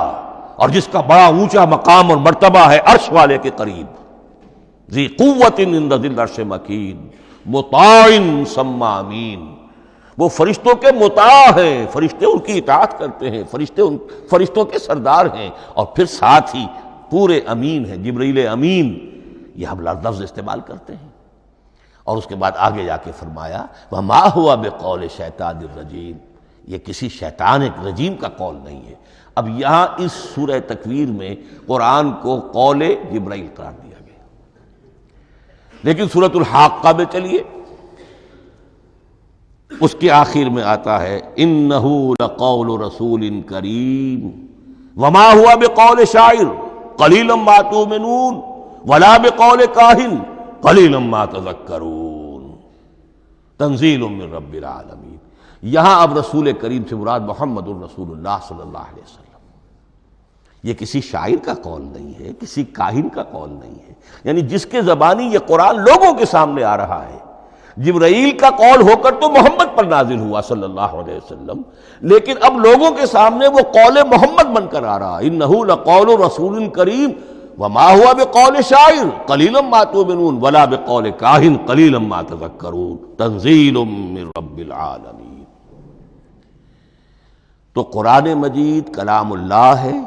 اور جس کا بڑا اونچا مقام اور مرتبہ ہے عرش والے کے قریب۔ ذی قوت عند ذی العرش مکین مطاع ثم امین، وہ فرشتوں کے مطاع ہیں، فرشتے ان کی اطاعت کرتے ہیں، فرشتوں کے سردار ہیں، اور پھر ساتھ ہی پورے امین ہیں، جبرائیل امین، یہ ہم لفظ استعمال کرتے ہیں۔ اور اس کے بعد آگے جا کے فرمایا وما ہوا بقول شیطان الرجیم، یہ کسی شیطان رجیم کا قول نہیں ہے۔ اب یہاں اس سورہ تکویر میں قرآن کو قول جبرائیل قرار دیا گیا، لیکن سورۃ الحاقہ میں چلیے اس کے آخر میں آتا ہے انہ لقول رسول کریم وما ہوا بقول شاعر قلیلا ما تؤمنون ولا بقول کاہن قلیلا ما تذکرون تنزیل من رب العالمین۔ یہاں اب رسول کریم سے مراد محمد الرسول اللہ صلی اللہ علیہ وسلم۔ یہ کسی شاعر کا قول نہیں ہے، کسی کاہن کا قول نہیں ہے، یعنی جس کے زبانی یہ قرآن لوگوں کے سامنے آ رہا ہے۔ جبرائیل کا قول ہو کر تو محمد پر نازل ہوا صلی اللہ علیہ وسلم، لیکن اب لوگوں کے سامنے وہ قول محمد بن کر آ رہا۔ انہ لقول رسول کریم وما هو بقول شاعر قلیلا ما تؤمنون ولا بقول کاہن قلیلا ما تذکرون تنزیل من رب العالمین۔ تو قرآن مجید کلام اللہ ہے،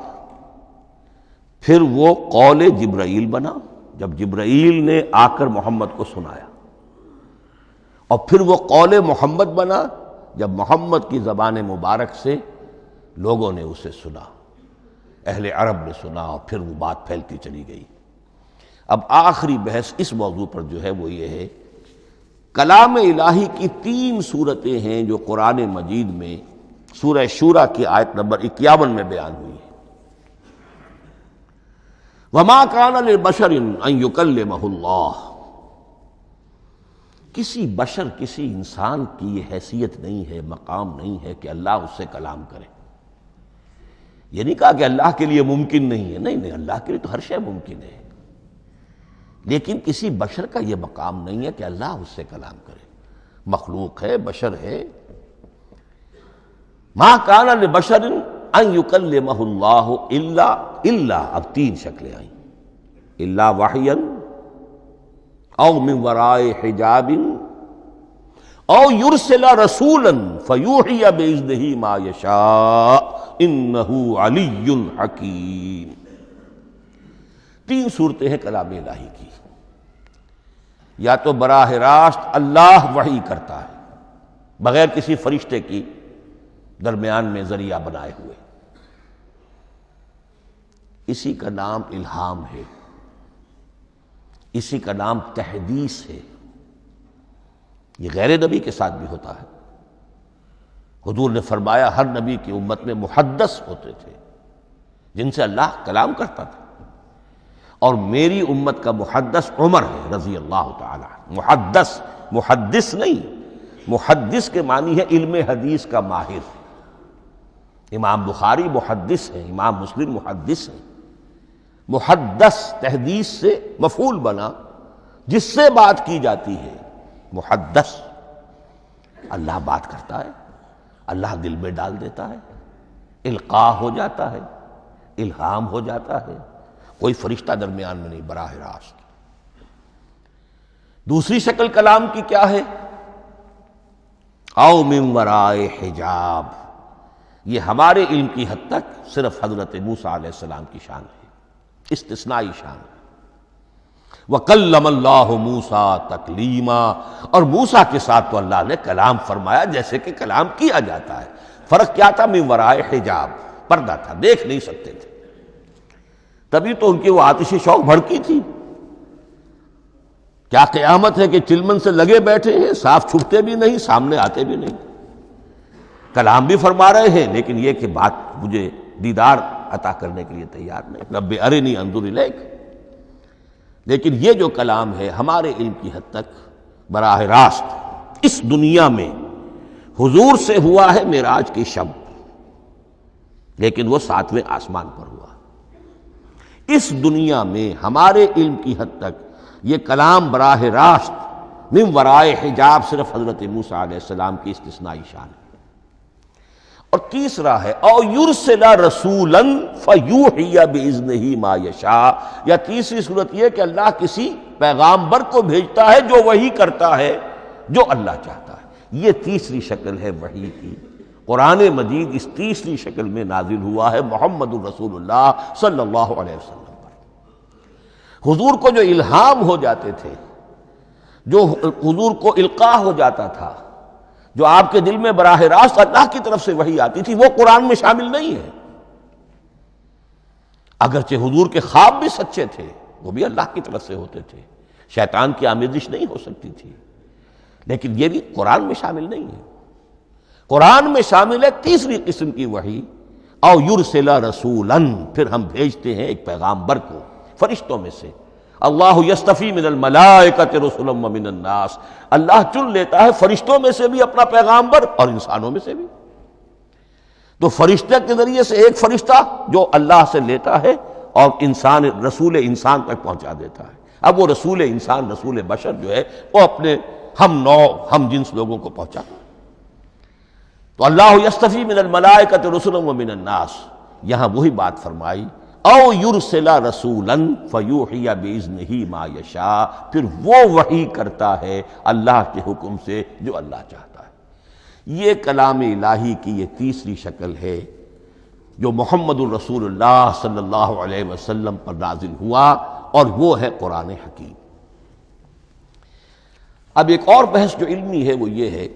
پھر وہ قول جبرائیل بنا جب جبرائیل نے آ کر محمد کو سنایا، اور پھر وہ قول محمد بنا جب محمد کی زبان مبارک سے لوگوں نے اسے سنا، اہل عرب نے سنا، اور پھر وہ بات پھیلتی چلی گئی۔ اب آخری بحث اس موضوع پر جو ہے وہ یہ ہے، کلام الہی کی 3 صورتیں ہیں جو قرآن مجید میں سورہ شورى کی آیت نمبر 51 میں بیان ہوئی ہے۔ وما كان لبشر ان يكلمه اللہ، کسی بشر، کسی انسان کی یہ حیثیت نہیں ہے، مقام نہیں ہے کہ اللہ اس سے کلام کرے۔ یہ نہیں کہا کہ اللہ کے لیے ممکن نہیں ہے، نہیں، اللہ کے لیے تو ہر شے ممکن ہے، لیکن کسی بشر کا یہ مقام نہیں ہے کہ اللہ اس سے کلام کرے۔ مخلوق ہے، بشر ہے۔ ما کان لبشر ان یکلمہ اللہ الا اب 3 شکلیں آئیں، الا وحیا او من وراء حجاب او یرسل رسولا فیوحی باذنہ ما یشاء انہ علی حکیم۔ 3 صورتیں ہیں کلام الہی کی۔ یا تو براہ راست اللہ وحی کرتا ہے بغیر کسی فرشتے کی درمیان میں ذریعہ بنائے ہوئے، اسی کا نام الہام ہے، اسی کا نام تحدیث ہے۔ یہ غیر نبی کے ساتھ بھی ہوتا ہے۔ حضور نے فرمایا ہر نبی کی امت میں محدث ہوتے تھے جن سے اللہ کلام کرتا تھا، اور میری امت کا محدث عمر ہے رضی اللہ تعالی عنہ۔ محدث، محدث نہیں، محدث کے معنی ہے علم حدیث کا ماہر۔ امام بخاری محدث ہیں، امام مسلم محدث ہیں۔ محدث تحدیث سے مفعول بنا، جس سے بات کی جاتی ہے، محدث۔ اللہ بات کرتا ہے، اللہ دل میں ڈال دیتا ہے، القاء ہو جاتا ہے، الہام ہو جاتا ہے، کوئی فرشتہ درمیان میں نہیں، براہ راست۔ دوسری شکل کلام کی کیا ہے؟ او من وراء حجاب، یہ ہمارے علم کی حد تک صرف حضرت موسیٰ علیہ السلام کی شان ہے، استثنائی شان ہے۔ وَكَلَّمَ اللَّهُ مُوسَىٰ تَكْلِيمًا، اور موسیٰ کے ساتھ تو اللہ نے کلام فرمایا جیسے کہ کلام کیا جاتا ہے۔ فرق کیا تھا؟ من وراء حجاب، پردہ تھا، دیکھ نہیں سکتے تھے، تبھی تو ان کی وہ آتشی شوق بھڑکی تھی۔ کیا قیامت ہے کہ چلمن سے لگے بیٹھے ہیں، صاف چھپتے بھی نہیں، سامنے آتے بھی نہیں، کلام بھی فرما رہے ہیں، لیکن یہ کہ بات مجھے دیدار عطا کرنے کے لیے تیار نہیں، رب ارنی انظر الیک۔ لیکن یہ جو کلام ہے ہمارے علم کی حد تک براہ راست اس دنیا میں حضور سے ہوا ہے معراج کی شب، لیکن وہ 7ویں آسمان پر ہوا۔ اس دنیا میں ہمارے علم کی حد تک یہ کلام براہ راست من ورائے حجاب صرف حضرت موسیٰ علیہ السلام کی استثنائی شان ہے۔ اور تیسرا ہے او یرسل رسولا فیوحی باذنہ ما یشاء، یا تیسری صورت یہ کہ اللہ کسی پیغامبر کو بھیجتا ہے جو وحی کرتا ہے جو اللہ چاہتا ہے۔ یہ تیسری شکل ہے وحی کی۔ قرآن مجید اس تیسری شکل میں نازل ہوا ہے محمد الرسول اللہ صلی اللہ علیہ وسلم پر۔ حضور کو جو الہام ہو جاتے تھے، جو حضور کو القاء ہو جاتا تھا، جو آپ کے دل میں براہ راست اللہ کی طرف سے وحی آتی تھی، وہ قرآن میں شامل نہیں ہے۔ اگرچہ حضور کے خواب بھی سچے تھے، وہ بھی اللہ کی طرف سے ہوتے تھے، شیطان کی آمیزش نہیں ہو سکتی تھی، لیکن یہ بھی قرآن میں شامل نہیں ہے۔ قرآن میں شامل ہے تیسری قسم کی وحی، او یرسل رسولا، پھر ہم بھیجتے ہیں ایک پیغامبر کو فرشتوں میں سے، اللہ یستفی من الملائکۃ رسلا ومن الناس، اللہ چن لیتا ہے فرشتوں میں سے بھی اپنا پیغامبر اور انسانوں میں سے بھی۔ تو فرشتے کے ذریعے سے ایک فرشتہ جو اللہ سے لیتا ہے اور انسان رسول انسان تک پہنچا دیتا ہے۔ اب وہ رسول انسان، رسول بشر جو ہے وہ اپنے ہم نوع ہم جنس لوگوں کو پہنچاتا ہے۔ تو اللہ یستفی من الملائکۃ رسلا ومن الناس، یہاں وہی بات فرمائی، او یرسل رسولا فیوحی باذنہ ما یشاء، پھر وہ وحی کرتا ہے اللہ کے حکم سے جو اللہ چاہتا ہے۔ یہ کلام الہی کی یہ تیسری شکل ہے جو محمد الرسول اللہ صلی اللہ علیہ وسلم پر نازل ہوا، اور وہ ہے قرآن حکیم۔ اب ایک اور بحث جو علمی ہے وہ یہ ہے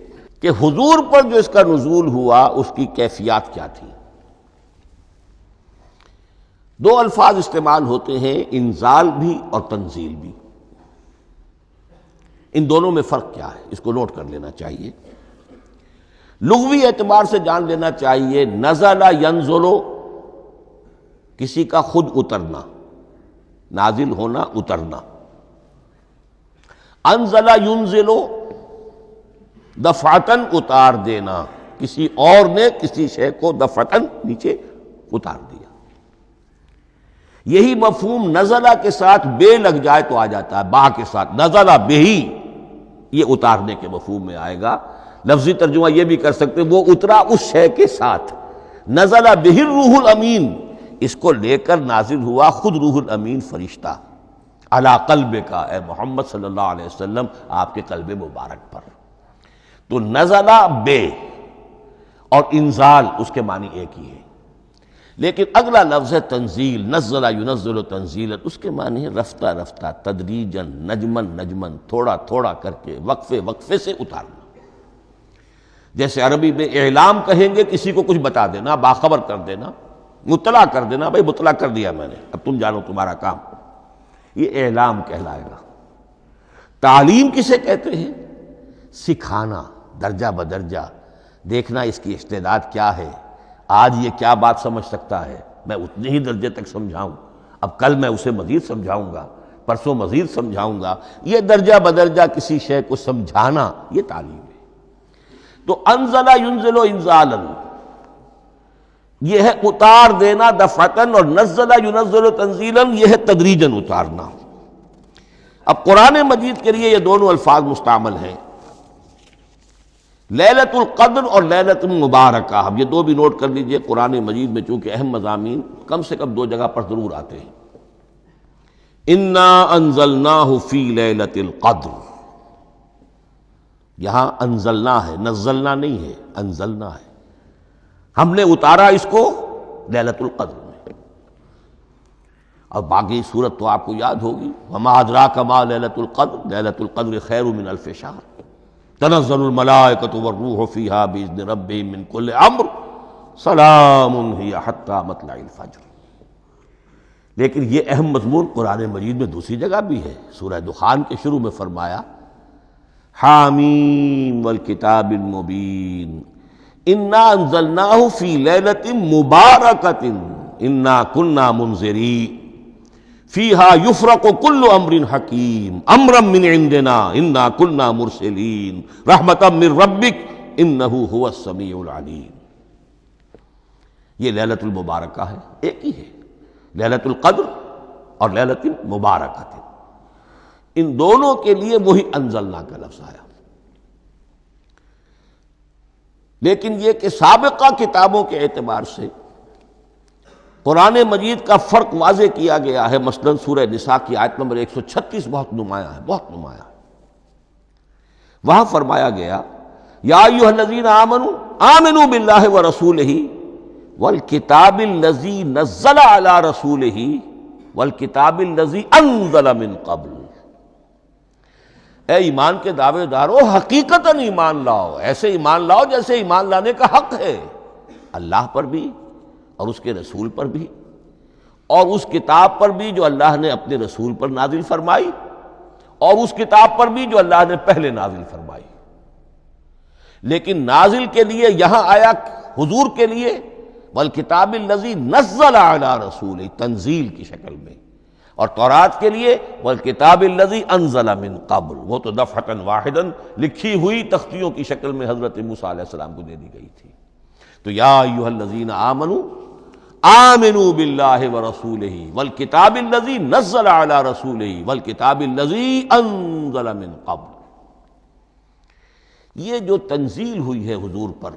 کہ حضور پر جو اس کا نزول ہوا اس کی کیفیات کیا تھی۔ دو الفاظ استعمال ہوتے ہیں، انزال بھی اور تنزیل بھی۔ ان دونوں میں فرق کیا ہے اس کو نوٹ کر لینا چاہیے۔ لغوی اعتبار سے جان لینا چاہیے، نزل ینزل کسی کا خود اترنا، نازل ہونا، اترنا۔ انزل ینزل دفعتاً اتار دینا، کسی اور نے کسی شے کو دفعتاً نیچے اتار دیا۔ یہی مفہوم نزلہ کے ساتھ بے لگ جائے تو آ جاتا ہے، با کے ساتھ نزلہ بہی، یہ اتارنے کے مفہوم میں آئے گا۔ لفظی ترجمہ یہ بھی کر سکتے وہ اترا اس شے کے ساتھ۔ نزلہ بہ الروح الامین، اس کو لے کر نازل ہوا خود روح الامین فرشتہ، علی قلبک، اے محمد صلی اللہ علیہ وسلم آپ کے قلب مبارک پر۔ تو نزلہ بے اور انزال اس کے معنی ایک ہی ہے، لیکن اگلا لفظ ہے تنزیل، نزل ینزل تنزیلا، اس کے معنی ہے رفتہ رفتہ، تدریجاً، نجمن نجمن، تھوڑا تھوڑا کر کے، وقفے وقفے سے اتارنا۔ جیسے عربی میں اعلام کہیں گے کسی کو کچھ بتا دینا، باخبر کر دینا، مطلع کر دینا، بھائی مطلع کر دیا میں نے، اب تم جانو تمہارا کام، یہ اعلام کہلائے گا۔ تعلیم کسے کہتے ہیں؟ سکھانا، درجہ بدرجہ، دیکھنا اس کی استعداد کیا ہے، آج یہ کیا بات سمجھ سکتا ہے، میں اتنے ہی درجے تک سمجھاؤں، اب کل میں اسے مزید سمجھاؤں گا، پرسوں مزید سمجھاؤں گا۔ یہ درجہ بدرجہ کسی شے کو سمجھانا، یہ تعلیم ہے۔ تو انزل ینزل انزالا، یہ ہے اتار دینا دفعتاً، اور نزل ینزل تنزیلا، یہ ہے تدریجاً اتارنا۔ اب قرآن مجید کے لیے یہ دونوں الفاظ مستعمل ہیں، لیلۃ القدر اور لیلۃ المبارکہ۔ اب یہ دو بھی نوٹ کر لیجئے، قرآن مجید میں چونکہ اہم مضامین کم سے کم دو جگہ پر ضرور آتے ہیں۔ انا انزلناہ فی لیلۃ القدر، یہاں انزلنا ہے، نزلنا نہیں ہے، انزلنا ہے، ہم نے اتارا اس کو لیلۃ القدر میں۔ اور باقی صورت تو آپ کو یاد ہوگی، وما ادراک ما لیلۃ القدر، لیلۃ القدر خیر من الف شہر، تنزل الملائکۃ والروح فیہا باذن ربہم من کل امر، سلام ہی حتی مطلع الفجر۔ لیکن یہ اہم مضمون قرآن مجید میں دوسری جگہ بھی ہے، سورہ دخان کے شروع میں فرمایا حامیم والکتاب المبین انا انزلناہ فی لیلۃ مبارکۃ انا کنا منذرین فیہا یفرق کل امر حکیم امرا من عندنا انا کنا مرسلین رحمتا من ربک انہ هو السمیع العلیم۔ یہ لیلۃ المبارکہ ہے، ایک ہی ہے، لیلۃ القدر اور لیلۃ المبارکہ، ان دونوں کے لیے وہی انزلنا کا لفظ آیا۔ لیکن یہ کہ سابقہ کتابوں کے اعتبار سے قرآن مجید کا فرق واضح کیا گیا ہے۔ مثلا سورہ نساء کی آیت نمبر 136 بہت نمایاں ہے، بہت نمایاں ہے۔ وہاں فرمایا گیا یا ایھا الذین آمنوا آمنوا باللہ ورسولہ والکتاب الذی نزل علی رسولہ والکتاب الذی انزل من قبل۔ اے ایمان کے دعوے دارو، حقیقتاً ایمان لاؤ، ایسے ایمان لاؤ جیسے ایمان لانے کا حق ہے، اللہ پر بھی اور اس کے رسول پر بھی، اور اس کتاب پر بھی جو اللہ نے اپنے رسول پر نازل فرمائی، اور اس کتاب پر بھی جو اللہ نے پہلے نازل فرمائی۔ لیکن نازل کے لیے یہاں آیا حضور کے لیے والکتاب الذی نزل علی رسولہ، تنزیل کی شکل میں، اور تورات کے لیے والکتاب الذی انزل من قبل، وہ تو دفعۃ واحدا لکھی ہوئی تختیوں کی شکل میں حضرت موسیٰ علیہ السلام کو دے دی گئی تھی۔ تو یا ایھا الذین آمنوا آمنوا باللہ ورسولہ والکتاب الذی نزل علی رسولہ والکتاب الذی انزل من قبل۔ یہ جو تنزیل ہوئی ہے حضور پر،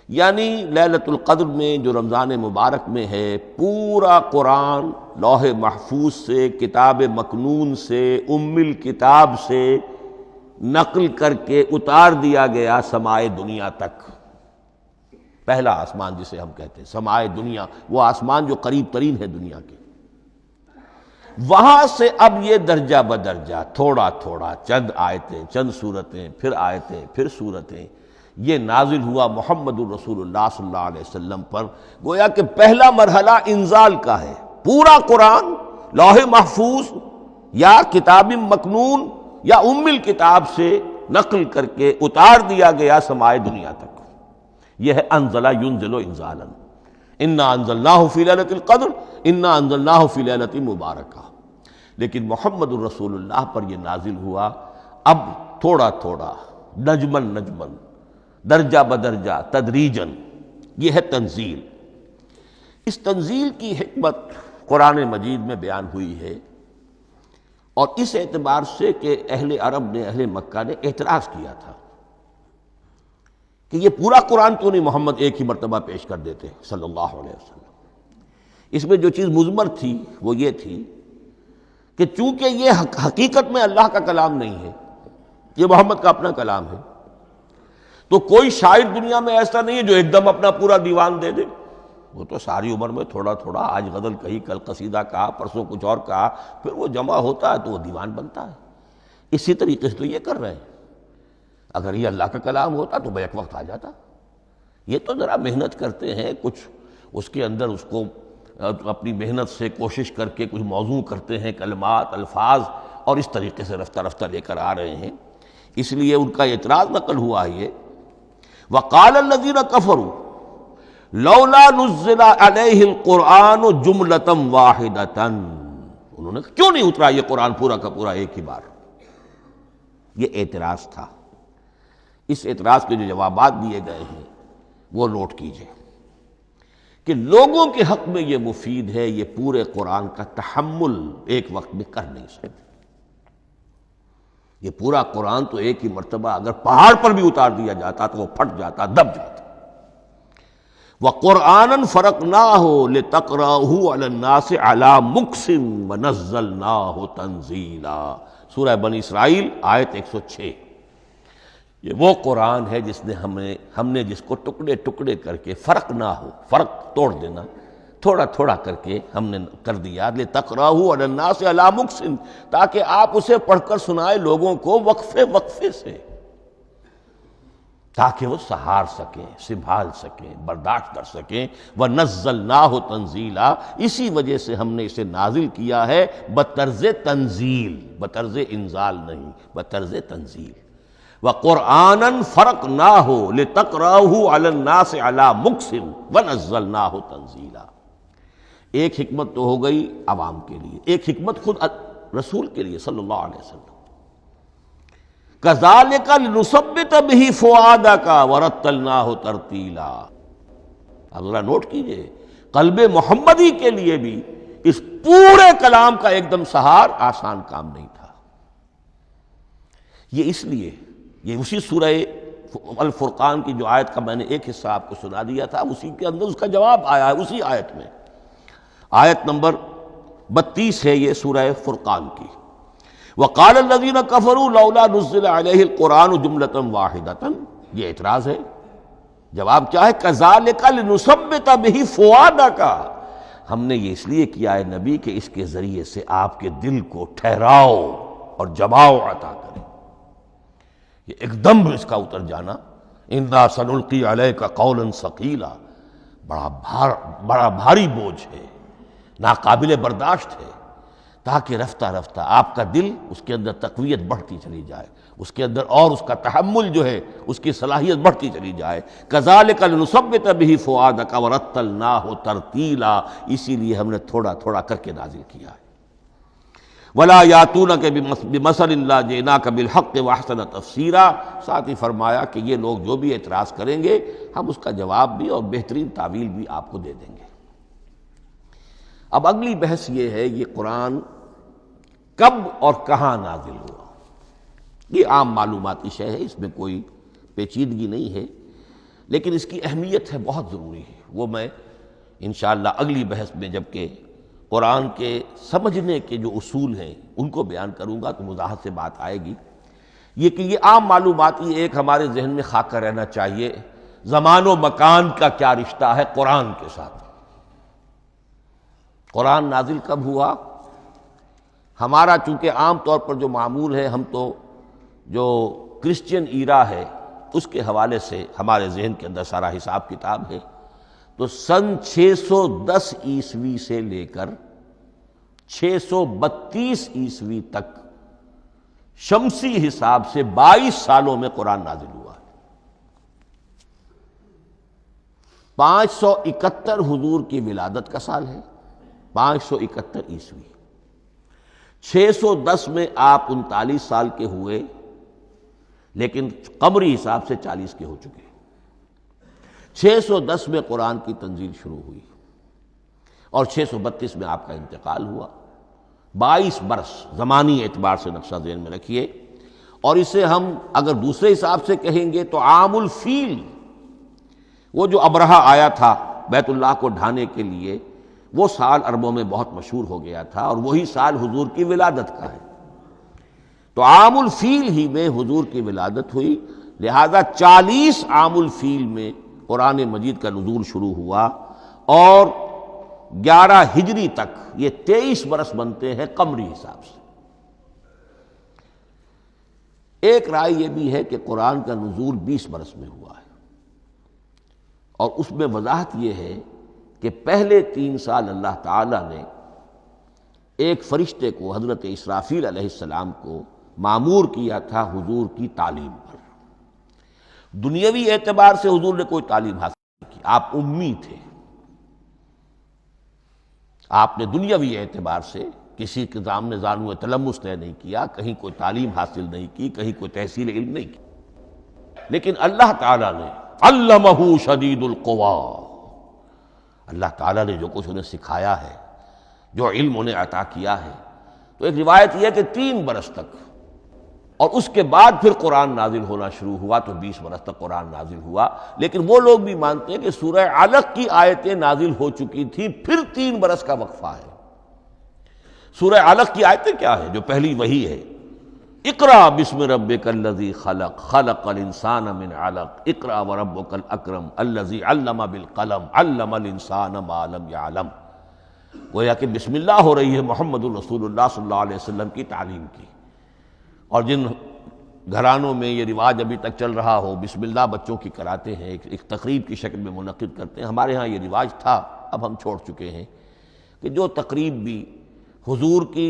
یعنی لیلۃ القدر میں جو رمضان مبارک میں ہے، پورا قرآن لوح محفوظ سے، کتاب مکنون سے، ام الکتاب سے نقل کر کے اتار دیا گیا سمائے دنیا تک۔ پہلا آسمان جسے ہم کہتے ہیں سمائے دنیا، وہ آسمان جو قریب ترین ہے دنیا کے، وہاں سے اب یہ درجہ بدرجہ تھوڑا تھوڑا، چند آیتیں، چند سورتیں، پھر آیتیں، پھر سورتیں، یہ نازل ہوا محمد الرسول اللہ صلی اللہ علیہ وسلم پر۔ گویا کہ پہلا مرحلہ انزال کا ہے، پورا قرآن لوح محفوظ یا کتاب مکنون یا ام الکتاب سے نقل کر کے اتار دیا گیا سمائے دنیا تک۔ یہ ہے انزل ینزل انزالا، انا انزلناہ فی لیلۃ القدر انا انزلناہ فی لیلۃ مبارکہ۔ لیکن محمد الرسول اللہ پر یہ نازل ہوا اب تھوڑا تھوڑا، نجمن نجمن، درجہ بدرجہ، تدریجاً۔ یہ ہے تنزیل۔ اس تنزیل کی حکمت قرآن مجید میں بیان ہوئی ہے، اور اس اعتبار سے کہ اہل عرب نے، اہل مکہ نے اعتراض کیا تھا کہ یہ پورا قرآن کیوں نہیں محمد ایک ہی مرتبہ پیش کر دیتے صلی اللہ علیہ وسلم۔ اس میں جو چیز مضمر تھی وہ یہ تھی کہ چونکہ یہ حقیقت میں اللہ کا کلام نہیں ہے، یہ محمد کا اپنا کلام ہے، تو کوئی شاعر دنیا میں ایسا نہیں ہے جو ایک دم اپنا پورا دیوان دے دے۔ وہ تو ساری عمر میں تھوڑا تھوڑا، آج غزل کہی، کل قصیدہ کہا، پرسوں کچھ اور کہا، پھر وہ جمع ہوتا ہے تو وہ دیوان بنتا ہے۔ اسی طریقے سے تو یہ کر رہے ہیں۔ اگر یہ اللہ کا کلام ہوتا تو بیک وقت آ جاتا۔ یہ تو ذرا محنت کرتے ہیں، کچھ اس کے اندر اس کو اپنی محنت سے کوشش کر کے کچھ موضوع کرتے ہیں، کلمات، الفاظ، اور اس طریقے سے رفتہ رفتہ لے کر آ رہے ہیں۔ اس لیے ان کا اعتراض نقل ہوا ہے۔ وقال الذین کفروا لولا نزل علیہ القرآن جملۃ واحدۃ، انہوں نے کیوں نہیں اترا یہ قرآن پورا کا پورا ایک ہی بار؟ یہ اعتراض تھا۔ اس اعتراض کے جو جوابات دیے گئے ہیں وہ نوٹ کیجئے کہ لوگوں کے حق میں یہ مفید ہے، یہ پورے قرآن کا تحمل ایک وقت میں کر نہیں سکتے۔ یہ پورا قرآن تو ایک ہی مرتبہ اگر پہاڑ پر بھی اتار دیا جاتا تو وہ پھٹ جاتا، دب جاتا۔ وَقُرْآنًا فَرَقْنَاهُ لِتَقْرَأَهُ عَلَى النَّاسِ عَلَى مُكْثٍ وَنَزَّلْنَاهُ تَنزِيلًا، سورہ بنی اسرائیل آیت 106۔ یہ وہ قرآن ہے جس نے ہم نے جس کو ٹکڑے ٹکڑے کر کے، فرق نہ ہو، فرق توڑ دینا، تھوڑا تھوڑا کر کے ہم نے کر دیا، لِتَقْرَأَهُ عَلَى النَّاسِ عَلَى مُكْثٍ، تاکہ آپ اسے پڑھ کر سنائے لوگوں کو وقفے وقفے سے، تاکہ وہ سہار سکیں، سنبھال سکیں، برداشت کر سکیں۔ وَنَزَّلْنَاهُ تَنزِيلًا، اسی وجہ سے ہم نے اسے نازل کیا ہے بطرز تنزیل، بطرز انزال نہیں، بطرز تنزیل۔ وَقُرْآنًا فَرَقْنَاهُ لِتَقْرَأَهُ عَلَى النَّاسِ عَلَى مُكْثٍ وَنَزَّلْنَاهُ تَنزِيلًا۔ ایک حکمت تو ہو گئی عوام کے لیے، ایک حکمت خود رسول کے لیے صلی اللہ علیہ وسلم۔ كَذَلِكَ لِنُثَبِّتَ بِهِ فُؤَادَكَ وَرَتَّلْنَاهُ تَرْتِيلًا۔ اب ذرا نوٹ کیجئے، قلب محمدی کے لیے بھی اس پورے کلام کا ایک دم سہار آسان کام نہیں تھا۔ یہ اس لیے، یہ اسی سورہ الفرقان کی جو آیت کا میں نے ایک حصہ آپ کو سنا دیا تھا، اسی کے اندر اس کا جواب آیا ہے، اسی آیت میں، آیت نمبر 32 ہے یہ سورہ فرقان کی۔ وقال الذین کفروا لولا نزل علیہ القرآن جملۃ واحدۃ، یہ اعتراض ہے۔ جواب کیا ہے؟ کذالک لنثبت بہ فؤادک، ہم نے یہ اس لیے کیا ہے نبی کہ اس کے ذریعے سے آپ کے دل کو ٹھہراؤ اور جماؤ عطا کرے، یہ ایک دم اس کا اتر جانا۔ انا سنلقی علیک قولا ثقیلا، بڑا بھاری بوجھ ہے، ناقابل برداشت ہے، تاکہ رفتہ رفتہ آپ کا دل، اس کے اندر تقویت بڑھتی چلی جائے، اس کے اندر اور اس کا تحمل جو ہے، اس کی صلاحیت بڑھتی چلی جائے۔ کذالک لنثبت بہ فؤادک ورتلناہ ترتیلا، اسی لیے ہم نے تھوڑا تھوڑا کر کے نازل کیا ہے۔ ولا یاتونک بمثل الا جئناک بالحق واحسن تفسیرا، ساتھ ہی فرمایا کہ یہ لوگ جو بھی اعتراض کریں گے ہم اس کا جواب بھی اور بہترین تعویل بھی آپ کو دے دیں گے۔ اب اگلی بحث یہ ہے، یہ قرآن کب اور کہاں نازل ہوا؟ یہ عام معلوماتی شے ہے، اس میں کوئی پیچیدگی نہیں ہے، لیکن اس کی اہمیت ہے، بہت ضروری ہے۔ وہ میں انشاءاللہ اگلی بحث میں جب کہ قرآن کے سمجھنے کے جو اصول ہیں ان کو بیان کروں گا تو وضاحت سے بات آئے گی۔ یہ کہ یہ عام معلوماتی ایک ہمارے ذہن میں خاکہ رہنا چاہیے، زمان و مکان کا کیا رشتہ ہے قرآن کے ساتھ۔ قرآن نازل کب ہوا؟ ہمارا چونکہ عام طور پر جو معمول ہے، ہم تو جو کرسچین ایرا ہے اس کے حوالے سے ہمارے ذہن کے اندر سارا حساب کتاب ہے، تو سن 610 عیسوی سے لے کر 632 عیسوی تک شمسی حساب سے 22 سالوں میں قرآن نازل ہوا ہے۔ 571 حضور کی ولادت کا سال ہے، 571 عیسوی۔ 610 میں آپ 39 سال کے ہوئے، لیکن قمری حساب سے 40 کے ہو چکے۔ 610 میں قرآن کی تنزیل شروع ہوئی اور 632 میں آپ کا انتقال ہوا۔ 22 برس زمانی اعتبار سے نقشہ ذہن میں رکھیے، اور اسے ہم اگر دوسرے حساب سے کہیں گے تو عام الفیل، وہ جو ابرہہ آیا تھا بیت اللہ کو ڈھانے کے لیے، وہ سال عربوں میں بہت مشہور ہو گیا تھا، اور وہی سال حضور کی ولادت کا ہے، تو عام الفیل ہی میں حضور کی ولادت ہوئی، لہذا 40 عام الفیل میں قرآن مجید کا نزول شروع ہوا، اور 11 ہجری تک یہ 23 برس بنتے ہیں قمری حساب سے۔ ایک رائے یہ بھی ہے کہ قرآن کا نزول 20 برس میں ہوا ہے، اور اس میں وضاحت یہ ہے کہ پہلے 3 سال اللہ تعالی نے ایک فرشتے کو، حضرت اسرافیل علیہ السلام کو مامور کیا تھا حضور کی تعلیم پر۔ دنیاوی اعتبار سے حضور نے کوئی تعلیم حاصل نہیں کی، آپ امی تھے، آپ نے دنیاوی اعتبار سے کسی کے سامنے زانو تلمس طے نہیں کیا، کہیں کوئی تعلیم حاصل نہیں کی، کہیں کوئی تحصیل علم نہیں کی، لیکن اللہ تعالیٰ نے علمہ شدید القویٰ، اللہ تعالیٰ نے جو کچھ انہیں سکھایا ہے، جو علم انہیں عطا کیا ہے، تو ایک روایت یہ ہے کہ 3 برس تک، اور اس کے بعد پھر قرآن نازل ہونا شروع ہوا، تو 20 برس تک قرآن نازل ہوا۔ لیکن وہ لوگ بھی مانتے ہیں کہ سورہ علق کی آیتیں نازل ہو چکی تھی، پھر 3 برس کا وقفہ ہے۔ سورہ علق کی آیتیں کیا ہے؟ جو پہلی وحی ہے، اقرأ بسم ربک الذی خلق، خلق الانسان من علق، اقرأ وربک الاکرم الذی علم بالقلم، علم الانسان ما لم یعلم۔ گویا کہ بسم اللہ ہو رہی ہے محمد الرسول اللہ صلی اللہ علیہ وسلم کی تعلیم کی، اور جن گھرانوں میں یہ رواج ابھی تک چل رہا ہو، بسم اللہ بچوں کی کراتے ہیں، ایک تقریب کی شکل میں منعقد کرتے ہیں، ہمارے ہاں یہ رواج تھا، اب ہم چھوڑ چکے ہیں، کہ جو تقریب بھی حضور کی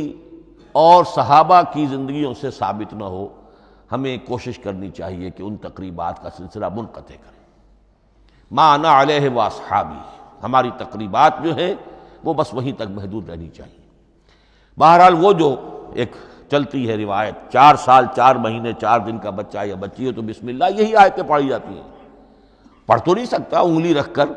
اور صحابہ کی زندگیوں سے ثابت نہ ہو، ہمیں کوشش کرنی چاہیے کہ ان تقریبات کا سلسلہ منقطع کریں۔ ما انا علیہ واصحابی، ہماری تقریبات جو ہیں وہ بس وہیں تک محدود رہنی چاہیے۔ بہرحال وہ جو ایک چلتی ہے روایت، 4 سال 4 مہینے 4 دن کا بچہ یا بچی ہو تو بسم اللہ یہی آیتیں پڑھی جاتی ہیں۔ پڑھ تو نہیں سکتا، انگلی رکھ کر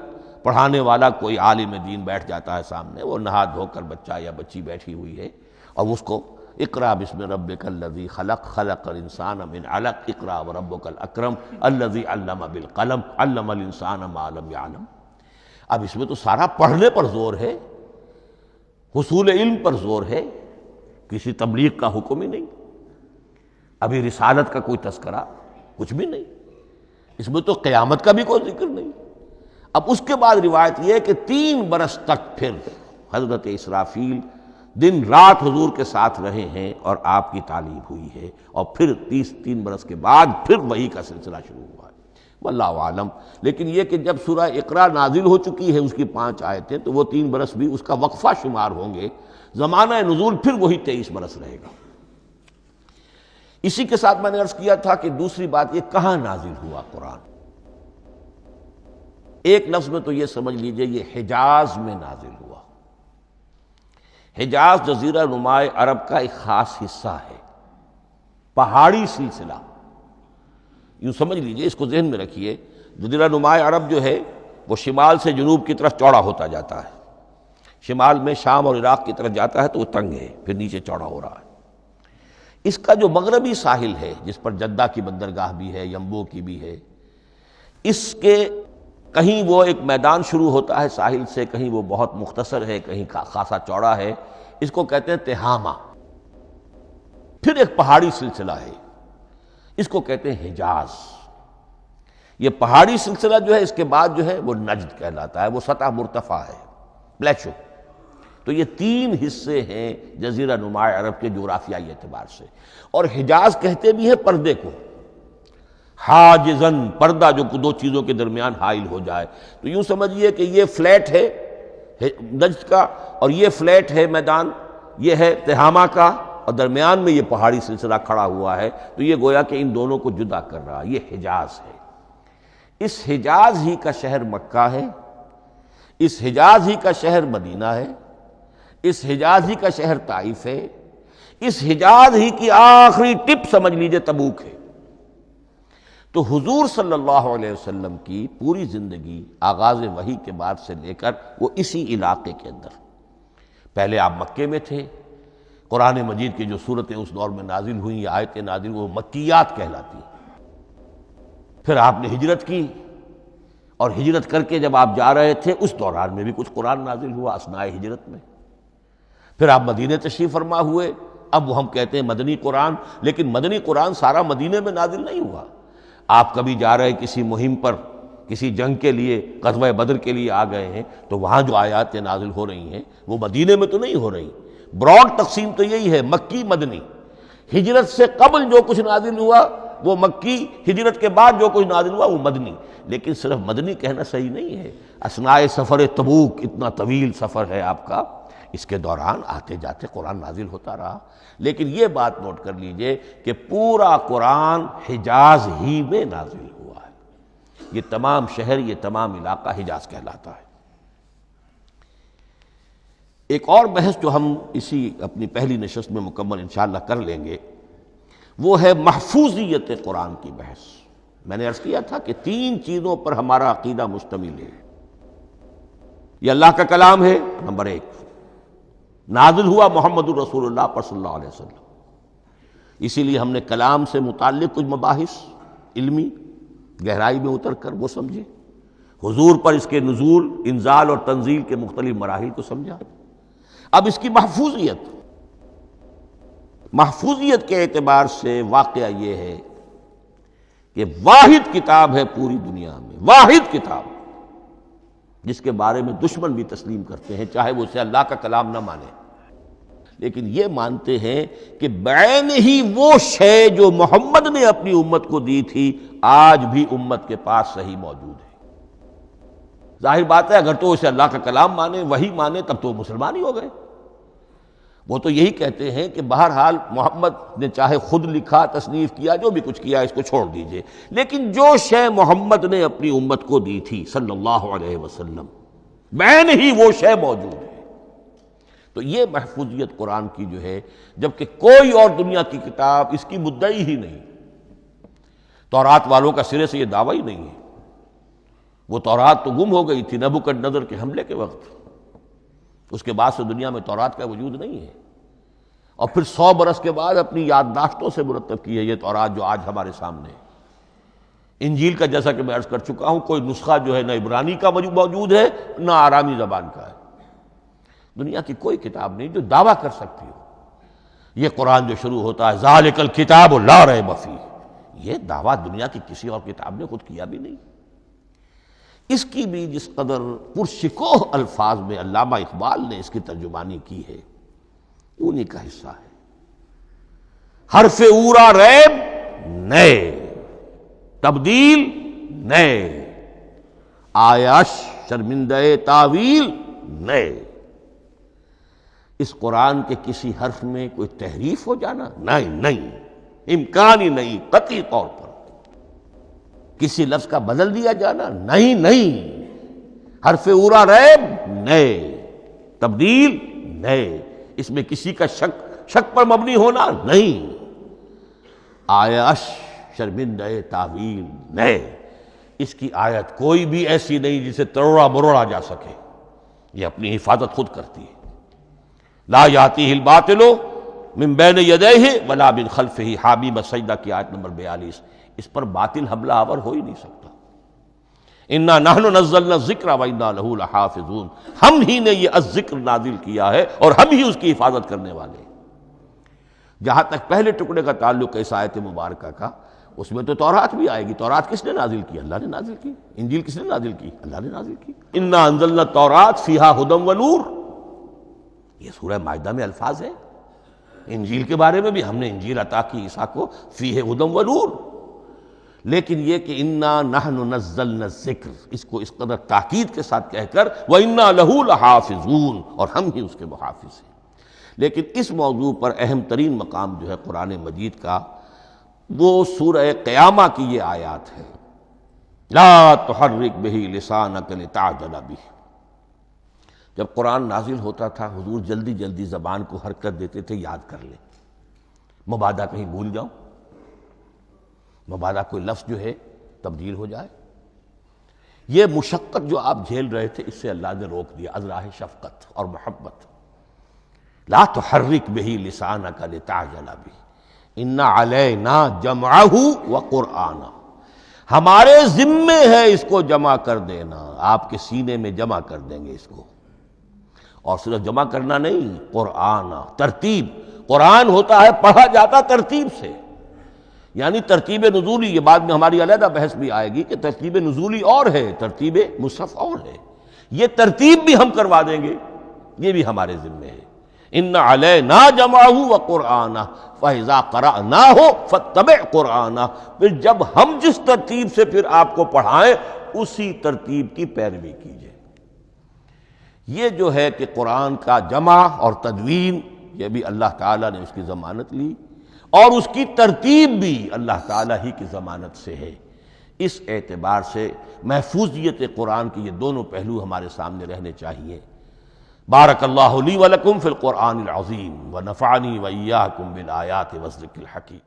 پڑھانے والا کوئی عالم دین بیٹھ جاتا ہے سامنے، وہ نہا دھو کر بچہ یا بچی بیٹھی ہوئی ہے، اور اس کو اقرأ بسم ربک الذی خلق، خلق الانسان من علق، اقرأ وربک الاکرم الذی علم بالقلم، علم الانسان ما لم یعلم۔ اب اس میں تو سارا پڑھنے پر زور ہے، حصول علم پر زور ہے، کسی تبلیغ کا حکم ہی نہیں، ابھی رسالت کا کوئی تذکرہ کچھ بھی نہیں، اس میں تو قیامت کا بھی کوئی ذکر نہیں۔ اب اس کے بعد روایت یہ ہے کہ 3 برس تک پھر حضرت اسرافیل دن رات حضور کے ساتھ رہے ہیں اور آپ کی تعلیم ہوئی ہے، اور پھر 3 برس کے بعد پھر وحی کا سلسلہ شروع ہوا ہے، واللہ عالم۔ لیکن یہ کہ جب سورہ اقرا نازل ہو چکی ہے، اس کی 5 آیتیں، تو وہ 3 برس بھی اس کا وقفہ شمار ہوں گے، زمانہ نزول پھر وہی 23 برس رہے گا۔ اسی کے ساتھ میں نے عرض کیا تھا کہ دوسری بات یہ کہاں نازل ہوا قرآن۔ ایک لفظ میں تو یہ سمجھ لیجئے یہ حجاز میں نازل ہوا۔ حجاز جزیرہ نما عرب کا ایک خاص حصہ ہے، پہاڑی سلسلہ، یوں سمجھ لیجئے، اس کو ذہن میں رکھیے۔ جزیرہ نما عرب جو ہے وہ شمال سے جنوب کی طرف چوڑا ہوتا جاتا ہے، شمال میں شام اور عراق کی طرف جاتا ہے تو وہ تنگ ہے، پھر نیچے چوڑا ہو رہا ہے۔ اس کا جو مغربی ساحل ہے جس پر جدہ کی بندرگاہ بھی ہے، ینبو کی بھی ہے، اس کے کہیں وہ ایک میدان شروع ہوتا ہے ساحل سے، کہیں وہ بہت مختصر ہے، کہیں خاصا چوڑا ہے، اس کو کہتے ہیں تہامہ۔ پھر ایک پہاڑی سلسلہ ہے، اس کو کہتے ہیں حجاز۔ یہ پہاڑی سلسلہ جو ہے اس کے بعد جو ہے وہ نجد کہلاتا ہے، وہ سطح مرتفع ہے، پلیشو۔ تو یہ تین حصے ہیں جزیرہ نما عرب کے جغرافیائی اعتبار سے، اور حجاز کہتے بھی ہیں پردے کو، حاجزن، پردہ جو دو چیزوں کے درمیان حائل ہو جائے۔ تو یوں سمجھیے کہ یہ فلیٹ ہے نجد کا، اور یہ فلیٹ ہے میدان، یہ ہے تہامہ کا، اور درمیان میں یہ پہاڑی سلسلہ کھڑا ہوا ہے، تو یہ گویا کہ ان دونوں کو جدا کر رہا، یہ حجاز ہے۔ اس حجاز ہی کا شہر مکہ ہے، اس حجاز ہی کا شہر مدینہ ہے، اس حجاز ہی کا شہر طائف ہے، اس حجاز ہی کی آخری ٹپ سمجھ لیجئے تبوک ہے۔ تو حضور صلی اللہ علیہ وسلم کی پوری زندگی آغاز وحی کے بعد سے لے کر وہ اسی علاقے کے اندر، پہلے آپ مکے میں تھے، قرآن مجید کی جو صورتیں اس دور میں نازل ہوئیں یا آیتیں نازل وہ مکیات کہلاتی ہیں۔ پھر آپ نے ہجرت کی، اور ہجرت کر کے جب آپ جا رہے تھے اس دوران میں بھی کچھ قرآن نازل ہوا اثناء ہجرت میں۔ پھر آپ مدینہ تشریف فرما ہوئے، اب وہ ہم کہتے ہیں مدنی قرآن، لیکن مدنی قرآن سارا مدینے میں نازل نہیں ہوا۔ آپ کبھی جا رہے کسی مہم پر، کسی جنگ کے لیے، غزوہ بدر کے لیے آ گئے ہیں، تو وہاں جو آیات نازل ہو رہی ہیں وہ مدینے میں تو نہیں ہو رہی۔ براڈ تقسیم تو یہی ہے، مکی مدنی۔ ہجرت سے قبل جو کچھ نازل ہوا وہ مکی، ہجرت کے بعد جو کچھ نازل ہوا وہ مدنی۔ لیکن صرف مدنی کہنا صحیح نہیں ہے۔ اثناء سفر تبوک، اتنا طویل سفر ہے آپ کا، اس کے دوران آتے جاتے قرآن نازل ہوتا رہا۔ لیکن یہ بات نوٹ کر لیجئے کہ پورا قرآن حجاز ہی میں نازل ہوا ہے۔ یہ تمام شہر، یہ تمام علاقہ حجاز کہلاتا ہے۔ ایک اور بحث جو ہم اسی اپنی پہلی نشست میں مکمل انشاءاللہ کر لیں گے، وہ ہے محفوظیت قرآن کی بحث۔ میں نے عرض کیا تھا کہ تین چیزوں پر ہمارا عقیدہ مشتمل ہے۔ یہ اللہ کا کلام ہے، نمبر ایک، نازل ہوا محمد الرسول اللہ پر صلی اللہ علیہ وسلم، اسی لیے ہم نے کلام سے متعلق کچھ مباحث علمی گہرائی میں اتر کر وہ سمجھے، حضور پر اس کے نزول، انزال اور تنزیل کے مختلف مراحل کو سمجھا۔ اب اس کی محفوظیت کے اعتبار سے واقعہ یہ ہے کہ واحد کتاب ہے پوری دنیا میں، واحد کتاب جس کے بارے میں دشمن بھی تسلیم کرتے ہیں، چاہے وہ اسے اللہ کا کلام نہ مانے، لیکن یہ مانتے ہیں کہ بعین ہی وہ شے جو محمد نے اپنی امت کو دی تھی آج بھی امت کے پاس صحیح موجود ہے۔ ظاہر بات ہے اگر تو اسے اللہ کا کلام مانے، وہی مانے، تب تو مسلمان ہی ہو گئے۔ وہ تو یہی کہتے ہیں کہ بہرحال محمد نے چاہے خود لکھا، تصنیف کیا، جو بھی کچھ کیا اس کو چھوڑ دیجئے، لیکن جو شے محمد نے اپنی امت کو دی تھی صلی اللہ علیہ وسلم، بعین ہی وہ شے موجود ہے۔ تو یہ محفوظیت قرآن کی جو ہے، جبکہ کوئی اور دنیا کی کتاب اس کی مدعی ہی نہیں۔ تورات والوں کا سرے سے یہ دعویٰ ہی نہیں ہے۔ وہ تورات تو گم ہو گئی تھی نبوکدنضر کے حملے کے وقت، اس کے بعد سے دنیا میں تورات کا وجود نہیں ہے، اور پھر 100 برس کے بعد اپنی یادداشتوں سے مرتب کی ہے یہ تورات جو آج ہمارے سامنے ہے۔ انجیل کا جیسا کہ میں عرض کر چکا ہوں، کوئی نسخہ جو ہے نہ عبرانی کا موجود ہے نہ آرامی زبان کا ہے۔ دنیا کی کوئی کتاب نہیں جو دعویٰ کر سکتی ہو۔ یہ قرآن جو شروع ہوتا ہے ذالک الکتاب لا ریب فیہ، یہ دعویٰ دنیا کی کسی اور کتاب نے خود کیا بھی نہیں۔ اس کی بھی جس قدر پرشکوہ الفاظ میں علامہ اقبال نے اس کی ترجمانی کی ہے، انہی کا حصہ ہے۔ حرف اورا ریب نئے، تبدیل نئے، آیاش شرمندہ تعویل نئے۔ اس قرآن کے کسی حرف میں کوئی تحریف ہو جانا نہیں، امکان ہی نہیں، قطعی طور پر۔ کسی لفظ کا بدل دیا جانا نہیں، حرف اورا ریب نئے، تبدیل نئے۔ اس میں کسی کا شک پر مبنی ہونا نہیں، آیش شرمندہ تعویل نئے، اس کی آیت کوئی بھی ایسی نہیں جسے تروڑا مروڑا جا سکے، یہ اپنی حفاظت خود کرتی ہے۔ لا یاتیہ الباطل من بین یدیہ ولا من خلفہ، حامیم السجدہ کی آیت نمبر 42، اس پر باطل حملہ آور ہو ہی نہیں سکتا۔ انا نحن نزلنا الذکر وانا لہ لحافظون، ہم ہی نے یہ الذکر نازل کیا ہے اور ہم ہی اس کی حفاظت کرنے والے ہیں۔ جہاں تک پہلے ٹکڑے کا تعلق ہے اس آیت مبارکہ کا، اس میں تو تورات بھی آئے گی۔ تورات کس نے نازل کی؟ اللہ نے نازل کی۔ انجیل کس نے نازل کی؟ اللہ نے نازل کی۔ انا انزلنا التوراۃ فیہا ھدی ونور، یہ سورہ مائدہ میں الفاظ ہے۔ انجیل کے بارے میں بھی ہم نے انجیل عطا کی عیسیٰ کو، فیہ ھدی ونور، لیکن یہ کہ انا نحن نزلنا الذکر، اس کو اس قدر تاکید کے ساتھ کہہ کر وَإِنَّا لَهُ لَحَافِظُونَ، اور ہم ہی اس کے محافظ ہیں۔ لیکن اس موضوع پر اہم ترین مقام جو ہے قرآن مجید کا، وہ سورہ قیامہ کی یہ آیات ہے، لا تحرک بہ لسانک لتعجل بہ۔ جب قرآن نازل ہوتا تھا حضور جلدی جلدی زبان کو حرکت دیتے تھے، یاد کر لیں، مبادا کہیں بھول جاؤ، مبادا کوئی لفظ جو ہے تبدیل ہو جائے۔ یہ مشقت جو آپ جھیل رہے تھے، اس سے اللہ نے روک دیا از راہ شفقت اور محبت۔ لا تحرک بہ لسانک لتعجل بہ ان علینا جمعہ وقرآنہ، ہمارے ذمے ہے اس کو جمع کر دینا، آپ کے سینے میں جمع کر دیں گے اس کو۔ اور صرف جمع کرنا نہیں، قرآن، ترتیب۔ قرآن ہوتا ہے پڑھا جاتا ترتیب سے، یعنی ترتیب نزولی، یہ بعد میں ہماری علیحدہ بحث بھی آئے گی کہ ترتیب نزولی اور ہے، ترتیب مصحف اور ہے، یہ ترتیب بھی ہم کروا دیں گے، یہ بھی ہمارے ذمے ہے۔ ان علینا جمعہ وقرآنہ فاذا قرأناہ فاتبع قرآنہ، پھر جب ہم جس ترتیب سے پھر آپ کو پڑھائیں اسی ترتیب کی پیروی کیجیے۔ یہ جو ہے کہ قرآن کا جمع اور تدوین، یہ بھی اللہ تعالیٰ نے اس کی ضمانت لی، اور اس کی ترتیب بھی اللہ تعالیٰ ہی کی ضمانت سے ہے۔ اس اعتبار سے محفوظیت قرآن کے یہ دونوں پہلو ہمارے سامنے رہنے چاہیے۔ بارک اللہ لی ولکم فی القرآن العظیم ونفعنی وإیاکم بالآیات والذکر الحکیم۔